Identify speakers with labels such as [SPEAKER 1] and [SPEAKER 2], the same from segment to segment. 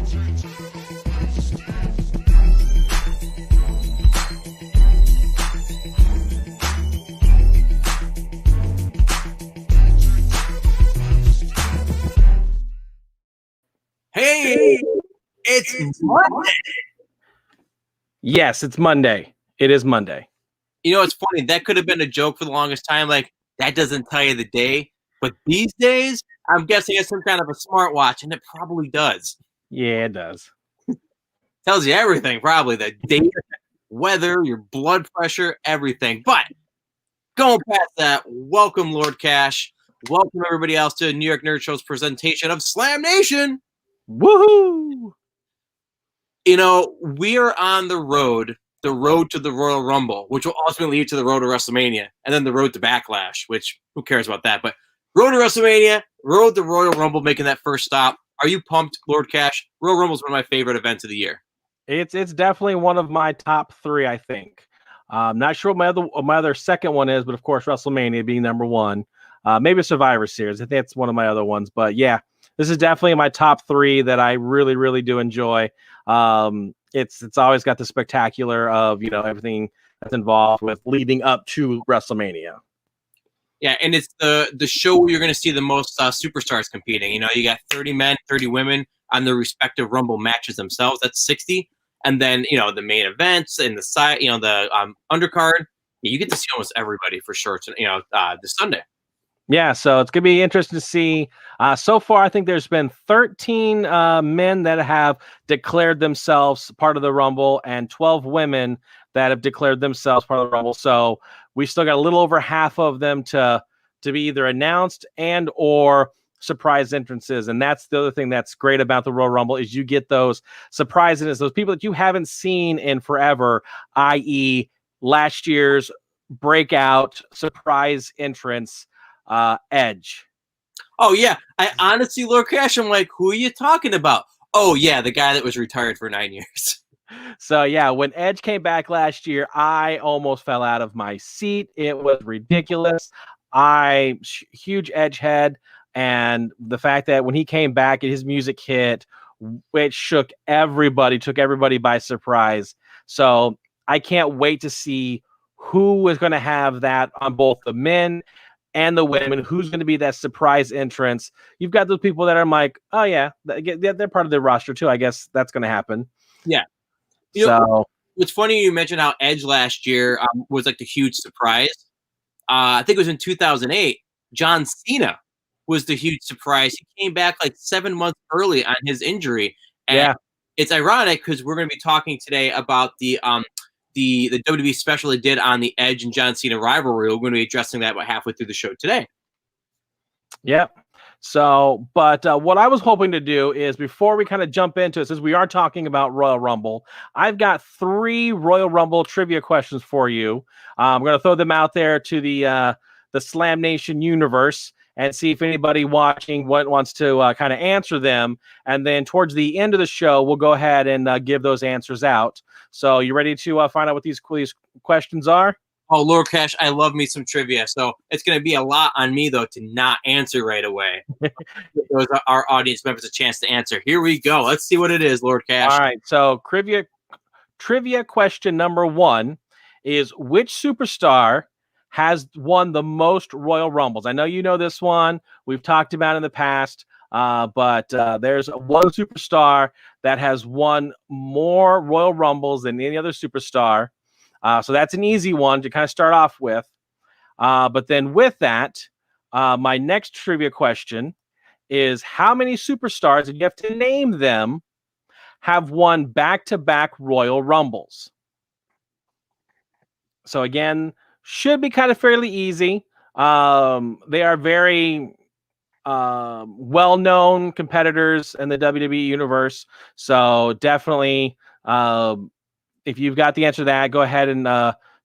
[SPEAKER 1] Hey, it's Monday.
[SPEAKER 2] Yes, it's Monday. It is Monday.
[SPEAKER 1] You know, it's funny. That could have been a joke for the longest time. Like, that doesn't tell you the day. But these days, I'm guessing it's some kind of a smartwatch, and it probably does.
[SPEAKER 2] Yeah, it does.
[SPEAKER 1] Tells you everything, probably. The date, weather, your blood pressure, everything. But going past that, welcome, Lord Cash. Welcome, everybody else, to New York Nerd Show's presentation of Slam Nation.
[SPEAKER 2] Woohoo!
[SPEAKER 1] You know, we are on the road to the Royal Rumble, which will ultimately lead to the road to WrestleMania, and then the road to Backlash, which who cares about that? But road to WrestleMania, road to Royal Rumble, making that first stop. Are you pumped, Lord Cash? Royal Rumble is one of my favorite events of the year.
[SPEAKER 2] It's definitely one of my top three, I think. Not sure what my other second one is, but of course WrestleMania being number one. Maybe Survivor Series. I think that's one of my other ones. But yeah, this is definitely my top three that I really, really do enjoy. It's always got the spectacular of, you know, everything that's involved with leading up to WrestleMania.
[SPEAKER 1] Yeah, and it's the show where you're going to see the most superstars competing. You know, you got 30 men, 30 women on their respective Rumble matches themselves. That's 60. And then, you know, the main events and the side, you know, the undercard. You get to see almost everybody for sure, you know, this Sunday.
[SPEAKER 2] Yeah, so it's going to be interesting to see. So far, I think there's been 13 men that have declared themselves part of the Rumble and 12 women that have declared themselves part of the Rumble. So we still got a little over half of them to be either announced and or surprise entrances. And that's the other thing that's great about the Royal Rumble is you get those surprises, those people that you haven't seen in forever, i.e. last year's breakout surprise entrance, Edge.
[SPEAKER 1] Oh yeah, I honestly, Lord Cash, I'm like, who are you talking about? Oh yeah, the guy that was retired for 9 years.
[SPEAKER 2] So yeah, when Edge came back last year, I almost fell out of my seat. It was ridiculous. Huge Edge head, and the fact that when he came back and his music hit, which took everybody by surprise. So I can't wait to see who is going to have that on both the men and the women, who's going to be that surprise entrance. You've got those people that are like, oh yeah, they're part of the roster too. I guess that's going to happen.
[SPEAKER 1] Yeah. You know, what's funny, you mentioned how Edge last year was like the huge surprise. I think it was in 2008. John Cena was the huge surprise. He came back like 7 months early on his injury. And yeah, it's ironic because we're going to be talking today about the WWE special they did on the Edge and John Cena rivalry. We're going to be addressing that about halfway through the show today.
[SPEAKER 2] Yep. So, but what I was hoping to do is before we kind of jump into it, since we are talking about Royal Rumble, I've got 3 Royal Rumble trivia questions for you. I'm going to throw them out there to the Slam Nation universe and see if anybody watching wants to kind of answer them. And then towards the end of the show, we'll go ahead and give those answers out. So you ready to find out what these questions are?
[SPEAKER 1] Oh, Lord Cash, I love me some trivia. So it's going to be a lot on me, though, to not answer right away. Those are our audience members a chance to answer. Here we go. Let's see what it is, Lord Cash.
[SPEAKER 2] All right. So trivia question number 1 is, which superstar has won the most Royal Rumbles? I know you know this one. We've talked about it in the past. But there's one superstar that has won more Royal Rumbles than any other superstar. So that's an easy one to kind of start off with. But then with that, my next trivia question is, how many superstars, and you have to name them, have won back-to-back Royal Rumbles? So again, should be kind of fairly easy. They are very well-known competitors in the WWE universe. So definitely, if you've got the answer to that, go ahead and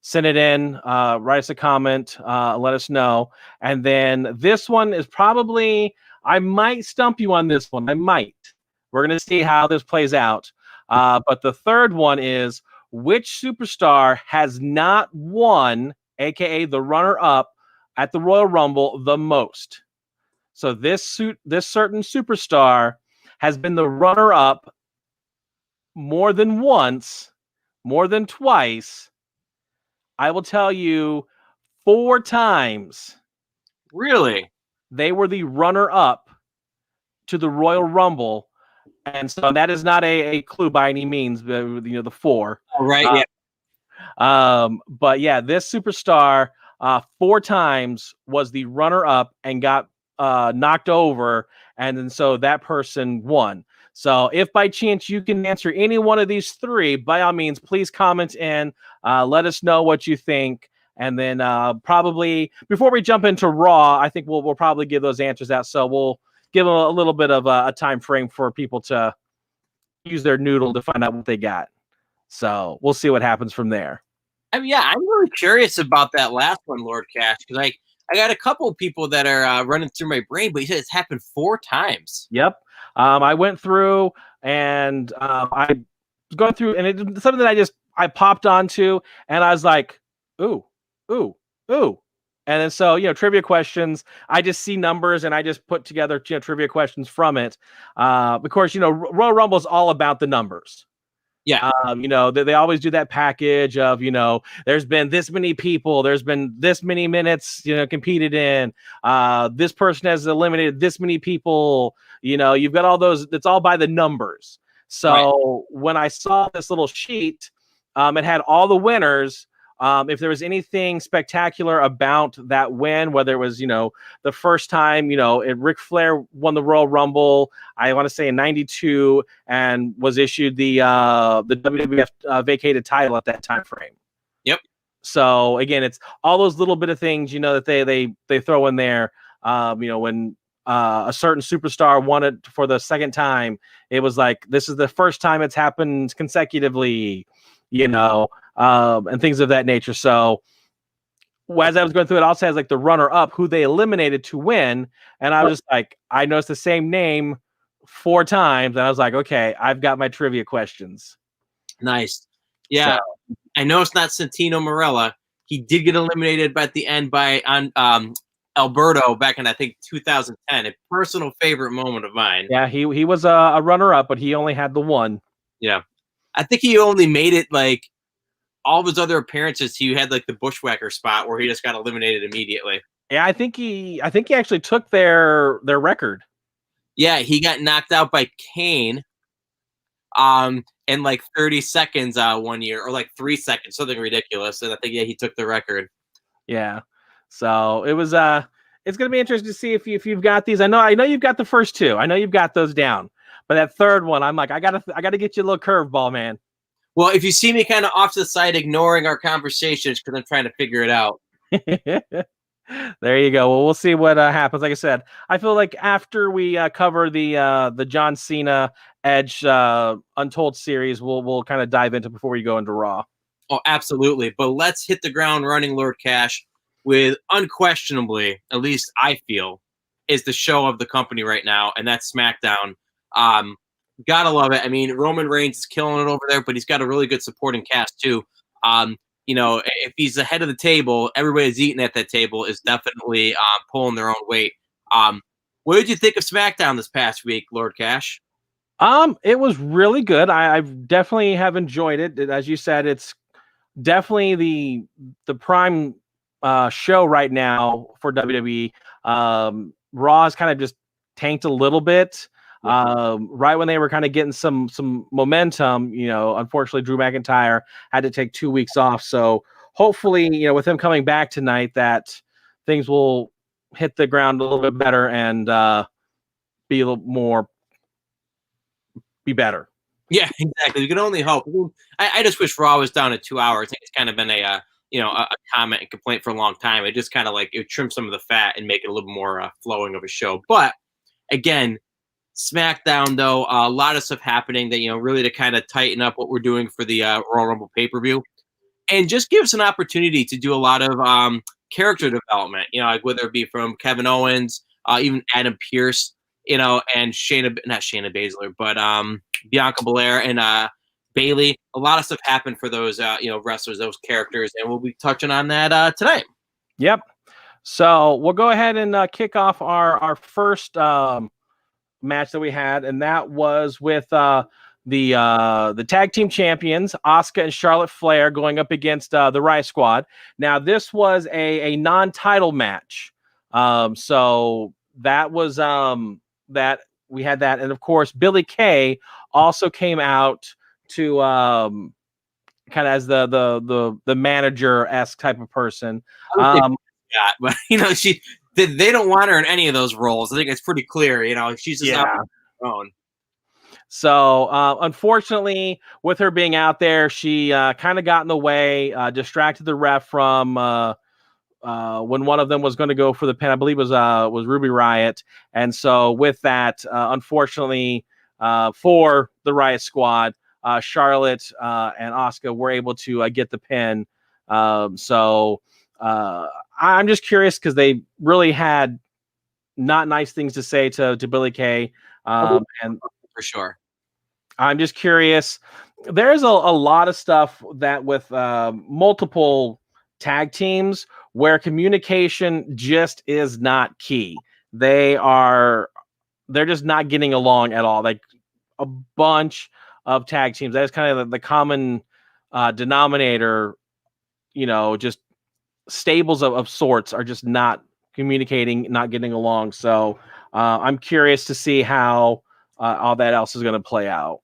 [SPEAKER 2] send it in, write us a comment, let us know. And then this one is probably, I might stump you on this one. I might. We're going to see how this plays out. But the third one is, which superstar has not won, aka the runner-up, at the Royal Rumble the most? So this certain superstar has been the runner-up more than once, more than twice. I will tell you 4 times.
[SPEAKER 1] Really?
[SPEAKER 2] They were the runner-up to the Royal Rumble. And so that is not a clue by any means, the 4.
[SPEAKER 1] All right, yeah.
[SPEAKER 2] But yeah, this superstar 4 times was the runner-up and got knocked over, and then so that person won. So if by chance you can answer any one of these 3, by all means, please comment in. Let us know what you think. And then probably before we jump into Raw, I think we'll probably give those answers out. So we'll give them a little bit of a time frame for people to use their noodle to find out what they got. So we'll see what happens from there.
[SPEAKER 1] I mean, yeah, I'm really curious about that last one, Lord Cash, because I got a couple of people that are running through my brain, but you said it's happened 4 times.
[SPEAKER 2] Yep. I went through and I was going through, and it's something that I popped onto, and I was like, ooh. And then so, trivia questions, I just see numbers and I just put together, trivia questions from it. Of course, Royal Rumble is all about the numbers.
[SPEAKER 1] Yeah.
[SPEAKER 2] They always do that package of, there's been this many people, there's been this many minutes, competed in, this person has eliminated this many people, you've got all those, it's all by the numbers. So when I saw this little sheet, it had all the winners. If there was anything spectacular about that win, whether it was, the first time, Ric Flair won the Royal Rumble, I want to say in '92, and was issued the WWF vacated title at that time frame.
[SPEAKER 1] Yep.
[SPEAKER 2] So again, it's all those little bit of things, that they throw in there. When a certain superstar won it for the second time, it was like, this is the first time it's happened consecutively, and things of that nature. So as I was going through it, also has like the runner-up who they eliminated to win, and I was just like, I noticed the same name 4 times, and I was like, okay, I've got my trivia questions.
[SPEAKER 1] Nice. Yeah. So, I know it's not Santino Marella. He did get eliminated at the end by Alberto back in, I think, 2010. A personal favorite moment of mine.
[SPEAKER 2] Yeah, he was a runner-up, but he only had the 1.
[SPEAKER 1] Yeah. I think he only made it like all of his other appearances. He had like the bushwhacker spot where he just got eliminated immediately.
[SPEAKER 2] Yeah, I think he actually took their record.
[SPEAKER 1] Yeah, he got knocked out by Kane in like 30 seconds 1 year, or like 3 seconds, something ridiculous. And I think he took the record.
[SPEAKER 2] Yeah. So it was it's gonna be interesting to see if you've got these. I know you've got the first 2. I know you've got those down. But that third one, I'm like, I gotta get you a little curveball, man.
[SPEAKER 1] Well, if you see me kind of off to the side ignoring our conversations because I'm trying to figure it out.
[SPEAKER 2] There you go. Well, we'll see what happens. Like I said, I feel like after we cover the John Cena Edge Untold series, we'll kind of dive into before we go into Raw.
[SPEAKER 1] Oh, absolutely. But let's hit the ground running, Lord Cash, with unquestionably, at least I feel, is the show of the company right now, and that's SmackDown. Gotta love it. I mean, Roman Reigns is killing it over there, but he's got a really good supporting cast too. If he's ahead of the table, everybody's eating at that table is definitely pulling their own weight. What did you think of SmackDown this past week, Lord Cash?
[SPEAKER 2] It was really good. I definitely have enjoyed it. As you said, it's definitely the prime show right now for WWE. Raw has kind of just tanked a little bit. Right when they were kind of getting some momentum, unfortunately Drew McIntyre had to take 2 weeks off. So hopefully, with him coming back tonight, that things will hit the ground a little bit better and be a little better.
[SPEAKER 1] Yeah, exactly. You can only hope. I just wish Raw was down at 2 hours. I think it's kind of been a comment and complaint for a long time. It just kind of like it trim some of the fat and make it a little more flowing of a show. But again, SmackDown, though, a lot of stuff happening that, really to kind of tighten up what we're doing for the Royal Rumble pay-per-view and just give us an opportunity to do a lot of character development, like whether it be from Kevin Owens, even Adam Pearce, and not Shayna Baszler, but Bianca Belair and Bayley. A lot of stuff happened for those, wrestlers, those characters, and we'll be touching on that tonight.
[SPEAKER 2] Yep. So we'll go ahead and kick off our first match that we had, and that was with the tag team champions, Asuka and Charlotte Flair, going up against the Riot Squad. Now, this was a non-title match. So that was that we had that, and of course, Billie Kay also came out to kind of as the manager-esque type of person.
[SPEAKER 1] Yeah, but they don't want her in any of those roles. I think it's pretty clear. She's just out on her own.
[SPEAKER 2] So, unfortunately, with her being out there, she kind of got in the way, distracted the ref from when one of them was going to go for the pin. I believe was Ruby Riot. And so, with that, unfortunately, for the Riot Squad, Charlotte and Asuka were able to get the pin. So, I'm just curious because they really had not nice things to say to Billie Kay. And
[SPEAKER 1] for sure.
[SPEAKER 2] I'm just curious. There's a lot of stuff that with multiple tag teams where communication just is not key. They're just not getting along at all. Like a bunch of tag teams. That's kind of the common denominator. Just stables of sorts are just not communicating, not getting along. So I'm curious to see how all that else is going to play out.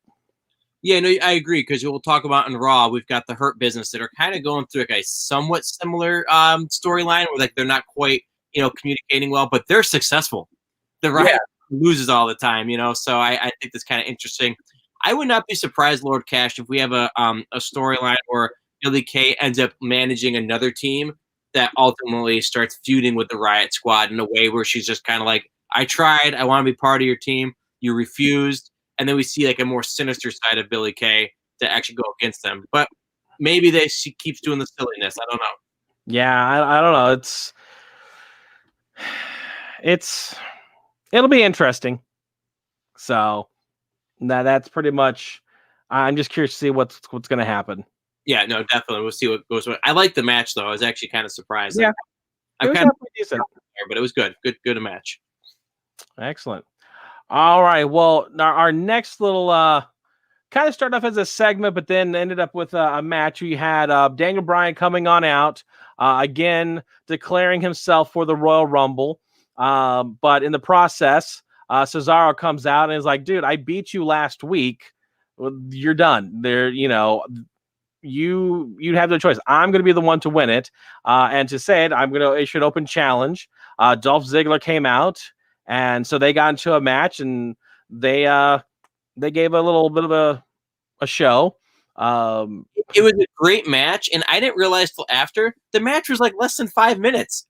[SPEAKER 1] Yeah, no, I agree, because we'll talk about in Raw, we've got the Hurt Business that are kind of going through a somewhat similar storyline where they're not quite communicating well, but they're successful. The Riot loses all the time, so I think that's kind of interesting. I would not be surprised, Lord Cash, if we have a storyline where Billie Kay ends up managing another team that ultimately starts feuding with the Riot Squad in a way where she's just kind of like, I tried, I want to be part of your team, you refused. And then we see a more sinister side of Billie Kay to actually go against them. But maybe she keeps doing the silliness. I don't know.
[SPEAKER 2] Yeah, I don't know. It'll be interesting. So that's pretty much. I'm just curious to see what's going to happen.
[SPEAKER 1] Yeah, no, definitely. We'll see what goes on. I like the match though. I was actually kind of surprised.
[SPEAKER 2] Yeah,
[SPEAKER 1] I'm kind of decent, but it was good. Good match.
[SPEAKER 2] Excellent. All right. Well, our next little kind of started off as a segment, but then ended up with a match. We had Daniel Bryan coming on out, again, declaring himself for the Royal Rumble. But in the process, Cesaro comes out and is like, dude, I beat you last week. You're done. You have the choice. I'm going to be the one to win it. And to say it, I'm going to issue an open challenge. Dolph Ziggler came out. And so they got into a match, and they gave a little bit of a show.
[SPEAKER 1] It was a great match, and I didn't realize till after the match was less than 5 minutes.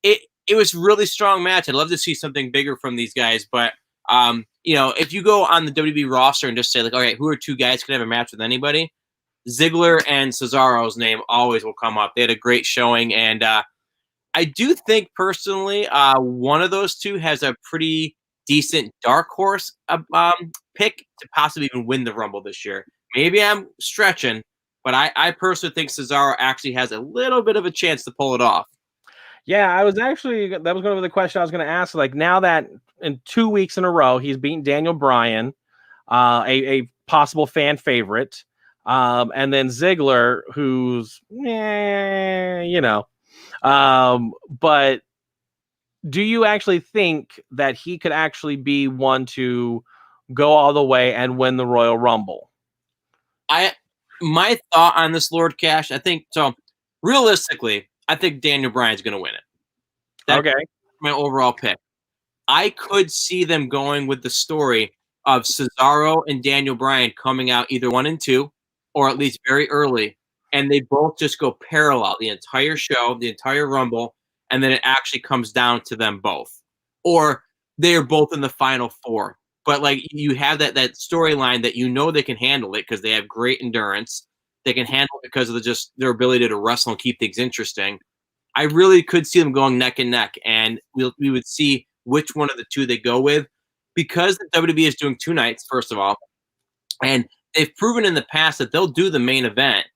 [SPEAKER 1] It was a really strong match. I'd love to see something bigger from these guys, but if you go on the WWE roster and just say all right, who are two guys who can have a match with anybody? Ziggler and Cesaro's name always will come up. They had a great showing, and I do think personally, one of those two has a pretty decent dark horse pick to possibly even win the Rumble this year. Maybe I'm stretching, but I personally think Cesaro actually has a little bit of a chance to pull it off.
[SPEAKER 2] Yeah, that was going to be the question I was going to ask. Now that in 2 weeks in a row, he's beaten Daniel Bryan, a possible fan favorite, and then Ziggler, who's, but do you actually think that he could actually be one to go all the way and win the Royal Rumble?
[SPEAKER 1] My thought on this, Lord Cash, I think so. Realistically, I think Daniel Bryan's going to win it. That's my overall pick. I could see them going with the story of Cesaro and Daniel Bryan coming out either 1 and 2, or at least very early, and they both just go parallel the entire show, the entire Rumble, and then it actually comes down to them both. Or they're both in the final 4. But you have that storyline that they can handle it because they have great endurance. They can handle it because of their ability to wrestle and keep things interesting. I really could see them going neck and neck, and we would see which one of the two they go with, because the WWE is doing 2 nights, first of all, and they've proven in the past that they'll do the main event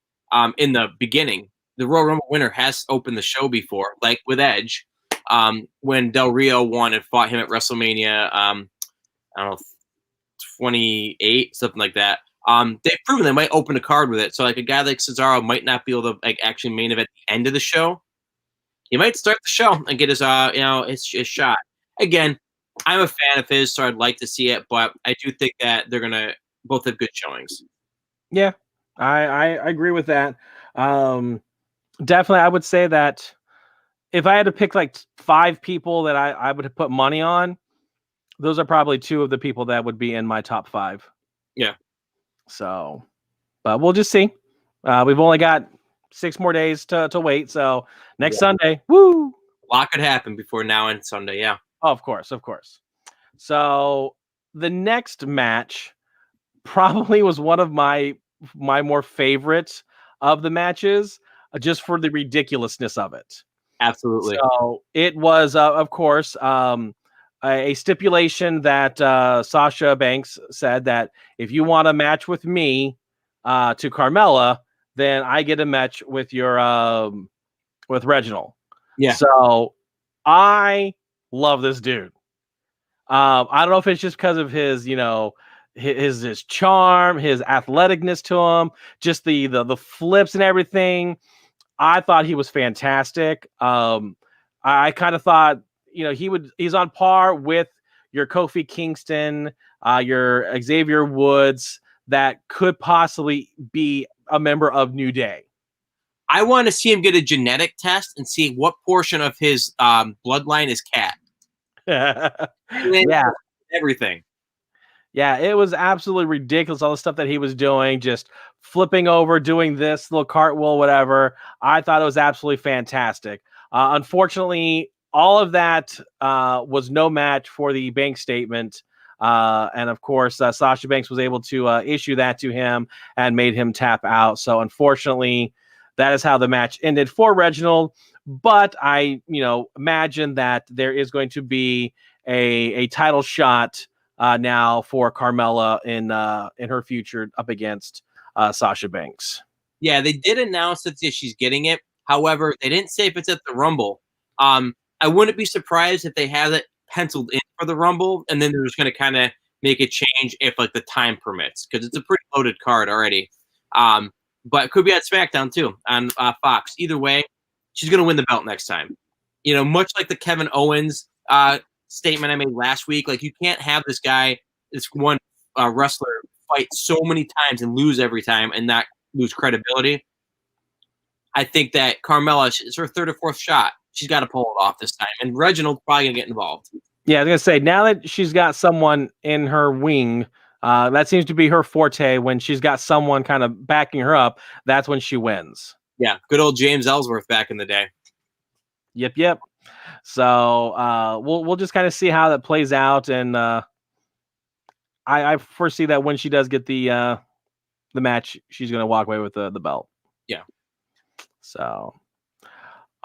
[SPEAKER 1] in the beginning. The Royal Rumble winner has opened the show before, like with Edge, when Del Rio won and fought him at WrestleMania, I don't know, 28, something like that. They've proven they might open a card with it. So like a guy like Cesaro might not be able to like actually main event at the end of the show. He might start the show and get his his shot. Again, I'm a fan of his, so I'd like to see it, but I do think that they're gonna both have good showings.
[SPEAKER 2] Yeah, I agree with that. Definitely, I would say that if I had to pick like 5 people that I would put money on, those are probably 2 of the people that would be in my top 5.
[SPEAKER 1] Yeah.
[SPEAKER 2] So, but we'll just see. We've only got 6 more days to wait. So next Sunday, woo!
[SPEAKER 1] A lot could happen before now and Sunday. Yeah.
[SPEAKER 2] Oh, of course. So the next match probably was one of my more favorites of the matches, just for the ridiculousness of it.
[SPEAKER 1] Absolutely.
[SPEAKER 2] So it was, of course, a stipulation that Sasha Banks said that if you want a match with me to Carmella, then I get a match with your with Reginald.
[SPEAKER 1] Yeah.
[SPEAKER 2] So I love this dude. I don't know if it's just because of his, his charm, his athleticness to him, just the flips and everything. I thought he was fantastic. I kind of thought, he's on par with your Kofi Kingston, your Xavier Woods, that could possibly be a member of New Day.
[SPEAKER 1] I want to see him get a genetic test and see what portion of his bloodline is cat.
[SPEAKER 2] Yeah,
[SPEAKER 1] everything.
[SPEAKER 2] Yeah, it was absolutely ridiculous. All the stuff that he was doing, just flipping over, doing this little cartwheel, whatever. I thought it was absolutely fantastic. Unfortunately, all of that was no match for the bank statement. And of course, Sasha Banks was able to issue that to him and made him tap out. So unfortunately, that is how the match ended for Reginald. But I, imagine that there is going to be a title shot now for Carmella in her future up against Sasha Banks.
[SPEAKER 1] Yeah, they did announce that she's getting it. However, they didn't say if it's at the Rumble. I wouldn't be surprised if they have it penciled in for the Rumble, and then they're just going to kind of make a change if like the time permits, because it's a pretty loaded card already. But it could be at SmackDown too on Fox. Either way, she's going to win the belt next time. Much like the Kevin Owens statement I made last week, like you can't have this guy, this one wrestler, fight so many times and lose every time and not lose credibility. I think that Carmella is her 3rd or 4th shot. She's got to pull it off this time, and Reginald's probably gonna get involved.
[SPEAKER 2] Yeah, I was gonna say, now that she's got someone in her wing, that seems to be her forte. When she's got someone kind of backing her up, that's when she wins.
[SPEAKER 1] Yeah, good old James Ellsworth back in the day.
[SPEAKER 2] Yep. So we'll just kind of see how that plays out, and I foresee that when she does get the match, she's going to walk away with the belt.
[SPEAKER 1] Yeah.
[SPEAKER 2] So,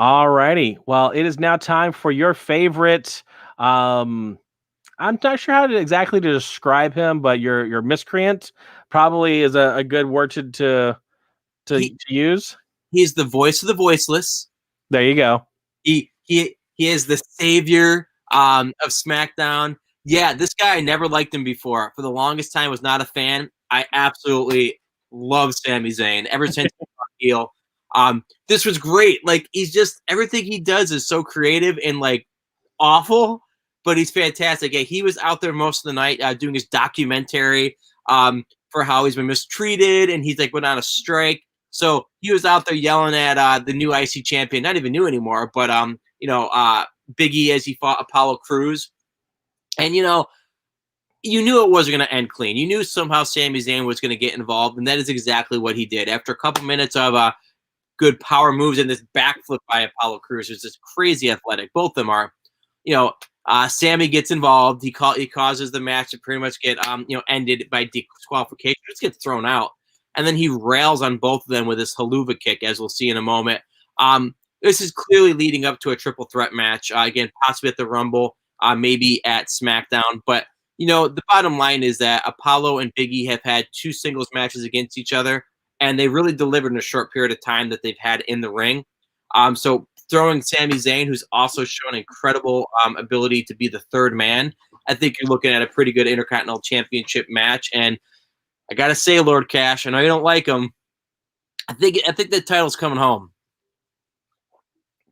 [SPEAKER 2] alrighty. Well, it is now time for your favorite. I'm not sure how exactly to describe him, but your miscreant probably is a good word to use.
[SPEAKER 1] He's the voice of the voiceless.
[SPEAKER 2] There you go.
[SPEAKER 1] He is the savior of SmackDown. Yeah, this guy, I never liked him before. For the longest time, was not a fan. I absolutely love Sami Zayn ever since he got heel. This was great. Like, he's just, everything he does is so creative and like awful, but he's fantastic. Yeah, he was out there most of the night doing his documentary for how he's been mistreated, and he's like went on a strike. So he was out there yelling at the new IC champion, not even new anymore, but Big E as he fought Apollo Crews. And you knew it wasn't going to end clean. You knew somehow Sami Zayn was going to get involved, and that is exactly what he did. After a couple minutes of good power moves and this backflip by Apollo Crews, who's just crazy athletic. Both of them are. Sami gets involved. He causes the match to pretty much get ended by disqualification. Just gets thrown out, and then he rails on both of them with his haluva kick, as we'll see in a moment. This is clearly leading up to a triple threat match. Again, possibly at the Rumble, maybe at SmackDown, but. The bottom line is that Apollo and Big E have had 2 singles matches against each other, and they really delivered in a short period of time that they've had in the ring. So throwing Sami Zayn, who's also shown incredible ability to be the third man, I think you're looking at a pretty good Intercontinental Championship match. And I gotta say, Lord Cash, I know you don't like him. I think the title's coming home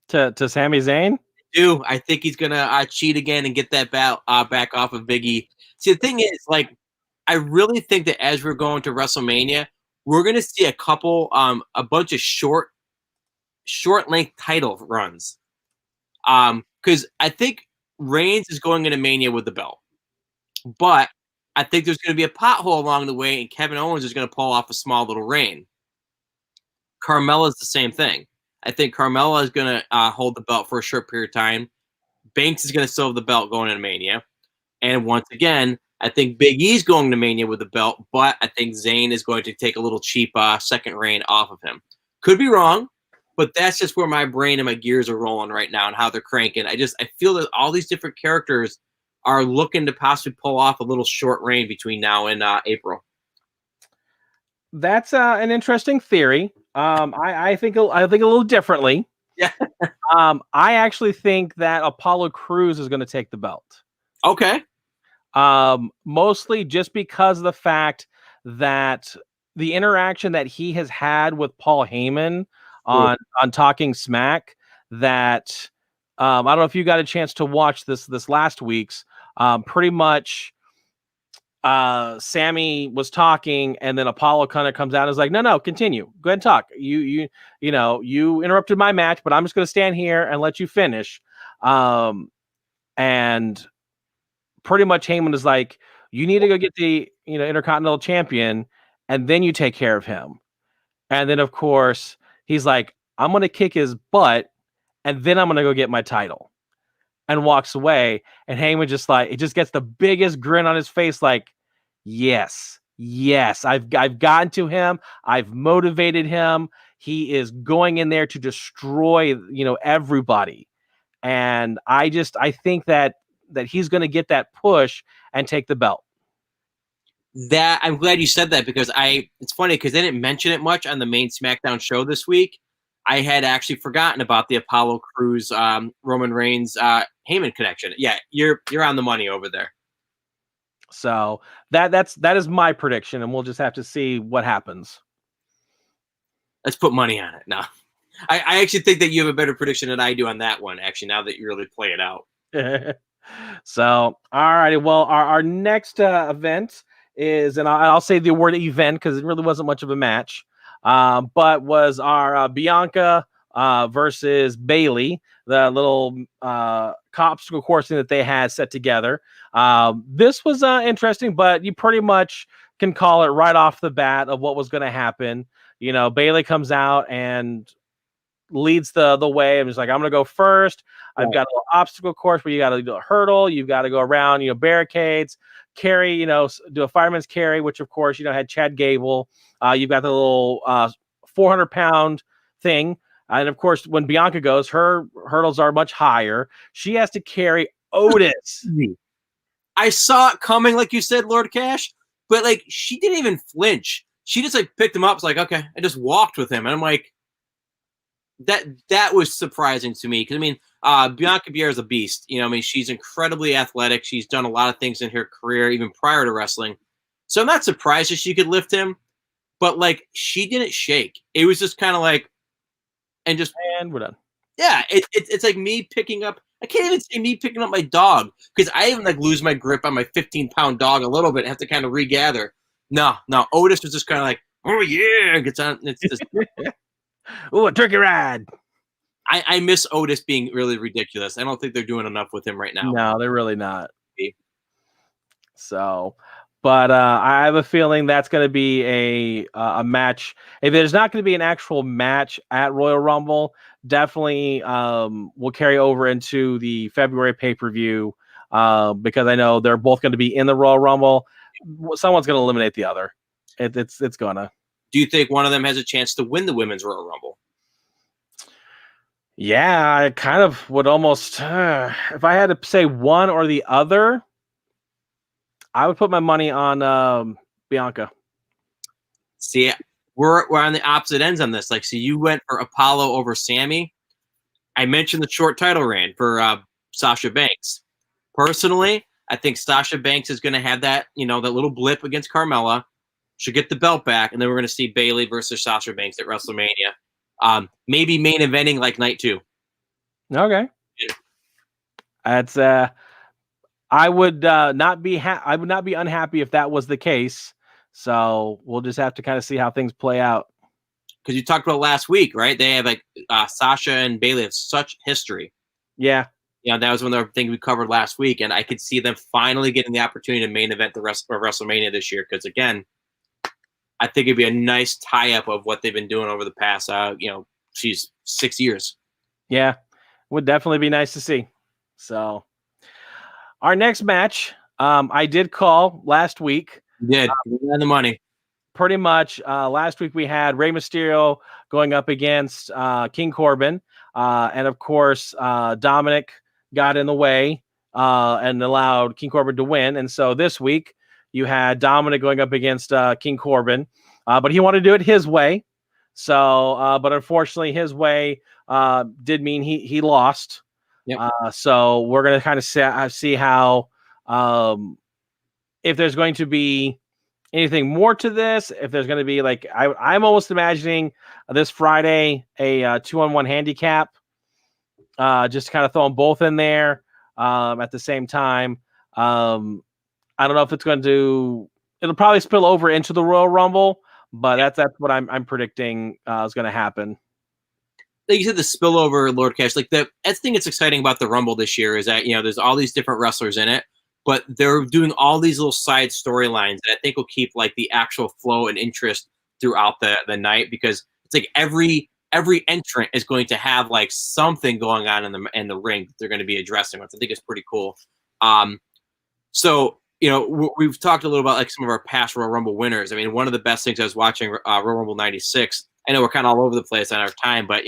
[SPEAKER 2] to Sami Zayn.
[SPEAKER 1] I think he's gonna cheat again and get that back off of Big E. See, the thing is, like, I really think that as we're going to WrestleMania, we're gonna see a bunch of short length title runs. Because I think Reigns is going into Mania with the belt, but I think there's going to be a pothole along the way, and Kevin Owens is going to pull off a small little reign. Carmella's the same thing. I think Carmella is going to hold the belt for a short period of time. Banks is going to still have the belt going into Mania. And once again, I think Big E's going to Mania with the belt, but I think Zayn is going to take a little cheap second reign off of him. Could be wrong, but that's just where my brain and my gears are rolling right now and how they're cranking. I feel that all these different characters are looking to possibly pull off a little short reign between now and April.
[SPEAKER 2] That's an interesting theory. I think a little differently.
[SPEAKER 1] Yeah.
[SPEAKER 2] I actually think that Apollo Crews is going to take the belt.
[SPEAKER 1] Okay.
[SPEAKER 2] Mostly just because of the fact that the interaction that he has had with Paul Heyman on Talking Smack, that I don't know if you got a chance to watch this last week's. Pretty much Sammy was talking, and then Apollo kind of comes out and is like, no, continue. Go ahead and talk. You interrupted my match, but I'm just going to stand here and let you finish. And pretty much Heyman is like, you need to go get the Intercontinental Champion, and then you take care of him. And then, of course, he's like, I'm going to kick his butt, and then I'm going to go get my title. And walks away. And Heyman just gets the biggest grin on his face, like, yes, I've gotten to him. I've motivated him. He is going in there to destroy, everybody. And I think that he's going to get that push and take the belt.
[SPEAKER 1] That I'm glad you said that, because it's funny because they didn't mention it much on the main SmackDown show this week. I had actually forgotten about the Apollo Crews, Roman Reigns, Heyman connection. Yeah, you're on the money over there.
[SPEAKER 2] So that is my prediction, and we'll just have to see what happens.
[SPEAKER 1] Let's put money on it. No, I actually think that you have a better prediction than I do on that one. Actually, now that you really play it out.
[SPEAKER 2] So, all righty. Well, our next event is, and I'll say the word event because it really wasn't much of a match. But was our Bianca versus Bayley, the little obstacle course thing that they had set together. This was interesting, but you pretty much can call it right off the bat of what was going to happen. Bayley comes out and leads the way. I'm just like, I'm going to go first. I've got a little obstacle course where you got to do a hurdle. You've got to go around, barricades, carry, do a fireman's carry, which of course, had Chad Gable. You've got the little 400-pound thing. And of course, when Bianca goes, her hurdles are much higher. She has to carry Otis.
[SPEAKER 1] I saw it coming, like you said, Lord Cash, but like she didn't even flinch. She just like picked him up. It's like, okay, I just walked with him. And I'm like, that was surprising to me. Because I mean, Bianca Belair is a beast. She's incredibly athletic. She's done a lot of things in her career, even prior to wrestling. So I'm not surprised that she could lift him. But like, she didn't shake. It was just kind of like, and
[SPEAKER 2] we're done.
[SPEAKER 1] Yeah, it's like me picking up. I can't even say me picking up my dog, because I even like lose my grip on my 15-pound dog a little bit. I have to kind of regather. No. Otis was just kind of like, oh yeah, gets on. It's just,
[SPEAKER 2] oh, a turkey ride.
[SPEAKER 1] I miss Otis being really ridiculous. I don't think they're doing enough with him right now.
[SPEAKER 2] No, they're really not. So. But I have a feeling that's going to be a match. If there's not going to be an actual match at Royal Rumble, definitely will carry over into the February pay-per-view because I know they're both going to be in the Royal Rumble. Someone's going to eliminate the other. It's going to.
[SPEAKER 1] Do you think one of them has a chance to win the Women's Royal Rumble?
[SPEAKER 2] Yeah, I kind of would almost. If I had to say one or the other, I would put my money on Bianca.
[SPEAKER 1] See, we're on the opposite ends on this. Like, so you went for Apollo over Sammy. I mentioned the short title reign for Sasha Banks. Personally, I think Sasha Banks is going to have that, that little blip against Carmella. She'll get the belt back, and then we're going to see Bayley versus Sasha Banks at WrestleMania. Maybe main eventing like night 2.
[SPEAKER 2] Okay.
[SPEAKER 1] Yeah.
[SPEAKER 2] That's I would not be unhappy if that was the case. So we'll just have to kind of see how things play out.
[SPEAKER 1] Because you talked about last week, right? They have like Sasha and Bayley have such history.
[SPEAKER 2] Yeah.
[SPEAKER 1] That was one of the things we covered last week, and I could see them finally getting the opportunity to main event the rest of WrestleMania this year. Because again, I think it'd be a nice tie-up of what they've been doing over the past, 6 years.
[SPEAKER 2] Yeah, would definitely be nice to see. So, our next match, I did call last week.
[SPEAKER 1] You did. You had the money.
[SPEAKER 2] Pretty much. Last week we had Rey Mysterio going up against King Corbin. And of course, Dominic got in the way and allowed King Corbin to win. And so this week you had Dominic going up against King Corbin, but he wanted to do it his way. So, but unfortunately, his way did mean he lost.
[SPEAKER 1] Yep.
[SPEAKER 2] So we're going to kind of see how, if there's going to be anything more to this, if there's going to be like, I'm almost imagining this Friday a 2-on-1 handicap, just kind of throw them both in there at the same time. I don't know if it's going to. It'll probably spill over into the Royal Rumble, but that's what I'm predicting is going to happen.
[SPEAKER 1] Like you said, the spillover, Lord Cash. Like the thing that's exciting about the Rumble this year is that there's all these different wrestlers in it, but they're doing all these little side storylines that I think will keep like the actual flow and interest throughout the night, because it's like every entrant is going to have like something going on in the ring that they're going to be addressing, which I think is pretty cool. So we've talked a little about like some of our past Royal Rumble winners. I mean, one of the best things I was watching Royal Rumble '96. I know we're kind of all over the place on our time, but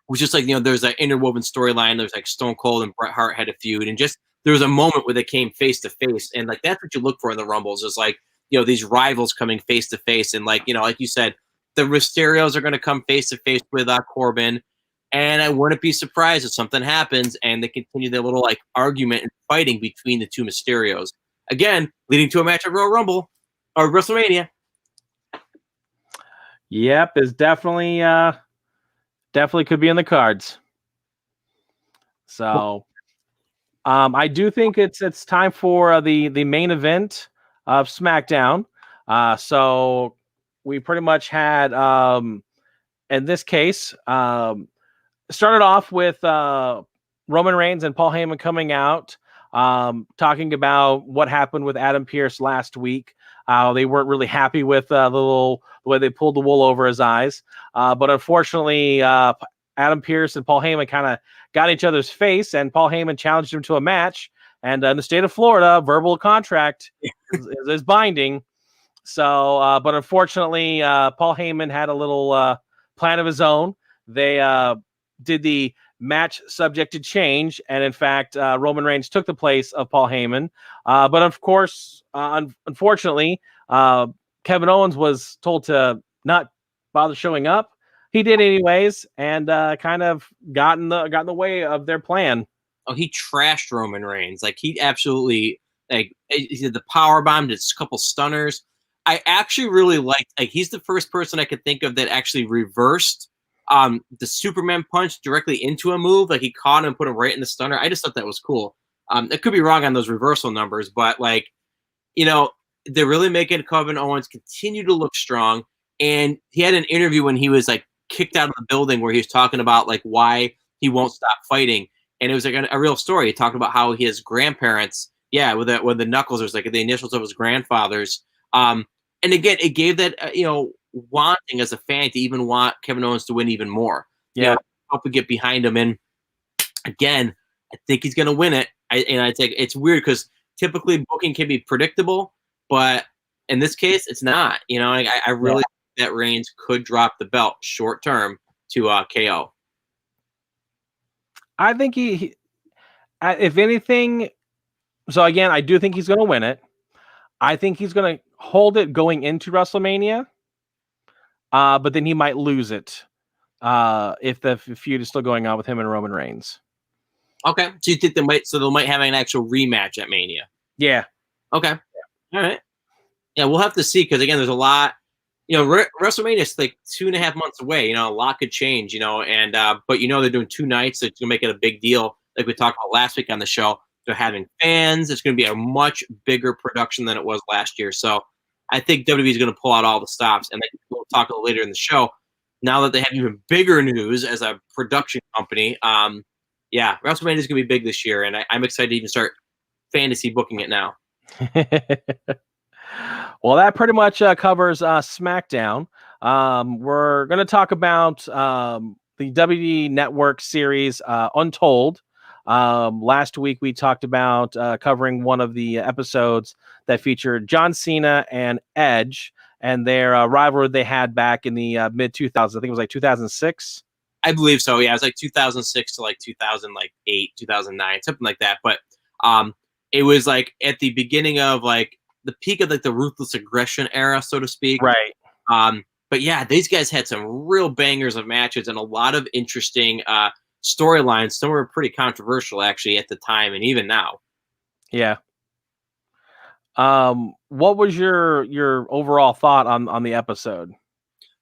[SPEAKER 1] was just like there's an interwoven storyline. There's like Stone Cold and Bret Hart had a feud, and just there was a moment where they came face to face, and like that's what you look for in the Rumbles is like these rivals coming face to face, and like like you said, the Mysterios are going to come face to face with Corbin, and I wouldn't be surprised if something happens and they continue their little like argument and fighting between the two Mysterios, again leading to a match at Royal Rumble or WrestleMania.
[SPEAKER 2] Yep, is definitely could be in the cards. So, I do think it's time for the main event of SmackDown. So we pretty much had in this case started off with Roman Reigns and Paul Heyman coming out talking about what happened with Adam Pearce last week. They weren't really happy with the way they pulled the wool over his eyes. But unfortunately, Adam Pearce and Paul Heyman kind of got each other's face, and Paul Heyman challenged him to a match. And in the state of Florida, verbal contract is binding. So, but unfortunately, Paul Heyman had a little plan of his own. They did the match subject to change, and in fact, Roman Reigns took the place of Paul Heyman. But of course, unfortunately, Kevin Owens was told to not bother showing up. He did anyways, and kind of got in the way of their plan.
[SPEAKER 1] Oh, he trashed Roman Reigns. Like he absolutely he did the power bomb, did a couple stunners. I actually really liked he's the first person I could think of that actually reversed the Superman punch directly into a move. Like he caught him and put him right in the stunner. I just thought that was cool. It could be wrong on those reversal numbers, but they're really making Kevin Owens continue to look strong. And he had an interview when he was like kicked out of the building where he was talking about like why he won't stop fighting. And it was like a real story. He talked about how his grandparents, with the knuckles, there's like the initials of his grandfathers. And again, it gave that, wanting as a fan to even want Kevin Owens to win even more.
[SPEAKER 2] Yeah.
[SPEAKER 1] Help to get behind him. And again, I think he's going to win it. I think it's weird because typically booking can be predictable, but in this case, it's not. I really think that Reigns could drop the belt short term to KO.
[SPEAKER 2] I think he if anything, so again, I do think he's going to win it. I think he's going to hold it going into WrestleMania, but then he might lose it if the feud is still going on with him and Roman Reigns.
[SPEAKER 1] Okay, so you think they might have an actual rematch at Mania?
[SPEAKER 2] Yeah.
[SPEAKER 1] Okay, all right. Yeah, we'll have to see because again, there's a lot. WrestleMania is like 2.5 months away. A lot could change. And but they're doing 2 nights. So it's gonna make it a big deal, like we talked about last week on the show. They're having fans. It's gonna be a much bigger production than it was last year. So I think WWE is gonna pull out all the stops, and we'll talk a little later in the show. Now that they have even bigger news as a production company, yeah, WrestleMania is gonna be big this year, and I'm excited to even start fantasy booking it now.
[SPEAKER 2] Well, that pretty much covers Smackdown. We're going to talk about the WWE Network series Untold. Last week, we talked about covering one of the episodes that featured John Cena and Edge and their rivalry they had back in the mid 2000s. I think it was like 2006.
[SPEAKER 1] I believe so. Yeah, it was like 2006 to like 2008, 2009, something like that. But it was like at the beginning of like the peak of like the ruthless aggression era, so to speak.
[SPEAKER 2] Right.
[SPEAKER 1] But yeah, these guys had some real bangers of matches and a lot of interesting storylines. Some were pretty controversial actually at the time and even now.
[SPEAKER 2] Yeah. What was your overall thought on the episode?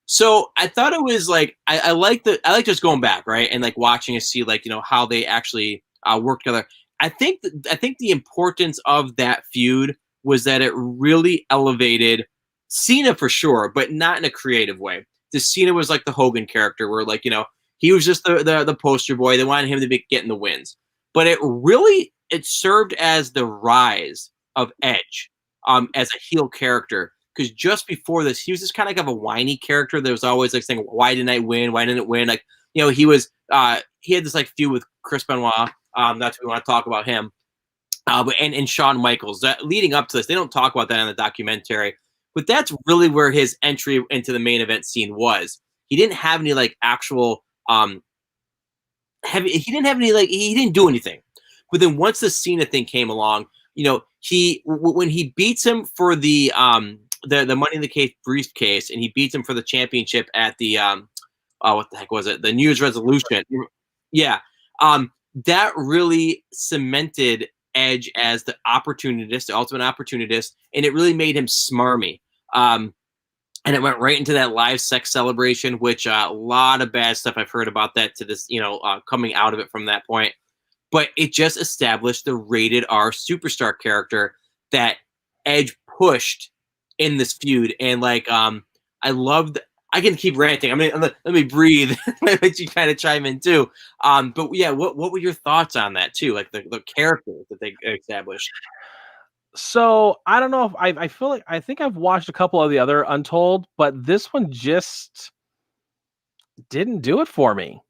[SPEAKER 1] So I thought it was like I like just going back, right, and like watching and see like how they actually work together. I think the importance of that feud was that it really elevated Cena for sure, but not in a creative way. The Cena was like the Hogan character, where like he was just the poster boy. They wanted him to be getting the wins, but it served as the rise of Edge as a heel character. Because just before this, he was just kind of a whiny character that was always like saying, "Why didn't I win? Why didn't it win?" Like he was he had this like feud with Chris Benoit. That's what we want to talk about him. But and Shawn Michaels. That leading up to this, they don't talk about that in the documentary. But that's really where his entry into the main event scene was. He didn't have any like actual he didn't do anything. But then once the Cena thing came along, when he beats him for the Money in the Case briefcase, and he beats him for the championship at the what the heck was it? The New Year's resolution. Yeah. That really cemented Edge as the opportunist, the ultimate opportunist, and it really made him smarmy. And it went right into that live sex celebration, which a lot of bad stuff I've heard about that to this, coming out of it from that point. But it just established the rated R superstar character that Edge pushed in this feud. And like, I loved. I can keep ranting. I mean, let me breathe. Let you kind of chime in too. But yeah, what were your thoughts on that too? Like the character that they established.
[SPEAKER 2] So I don't know if I feel like I think I've watched a couple of the other Untold, but this one just didn't do it for me.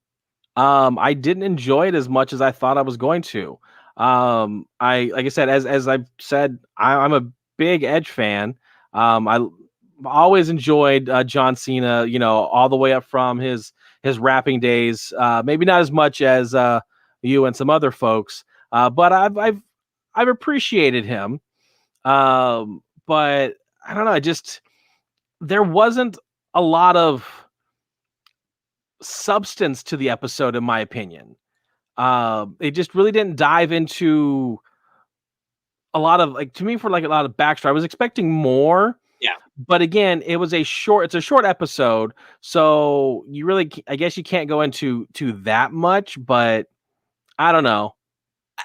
[SPEAKER 2] I didn't enjoy it as much as I thought I was going to. I like I said, as I've said, I'm a big Edge fan. I always enjoyed John Cena, all the way up from his rapping days. Maybe not as much as you and some other folks, but I've appreciated him. But I don't know, there wasn't a lot of substance to the episode, in my opinion. It just really didn't dive into a lot of to me for like a lot of backstory. I was expecting more.
[SPEAKER 1] Yeah.
[SPEAKER 2] But again, it's a short episode, so you really, I guess you can't go into that much, but I don't know.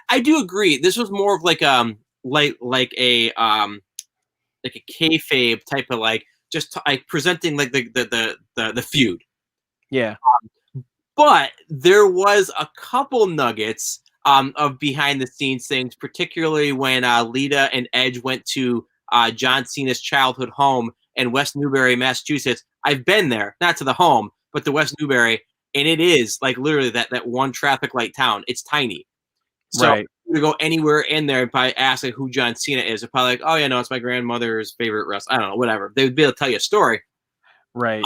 [SPEAKER 1] I do agree. This was more of like a kayfabe type of like just like presenting like the feud.
[SPEAKER 2] Yeah.
[SPEAKER 1] But there was a couple nuggets of behind the scenes things, particularly when Lita and Edge went to John Cena's childhood home in West Newbury, Massachusetts. I've been there, not to the home, but to West Newbury, and it is like literally that one traffic light town. It's tiny. So
[SPEAKER 2] right.
[SPEAKER 1] To go anywhere in there and probably ask like, who John Cena is, they're probably like, oh yeah, no, it's my grandmother's favorite wrestler. I don't know, whatever. They would be able to tell you a story.
[SPEAKER 2] Right.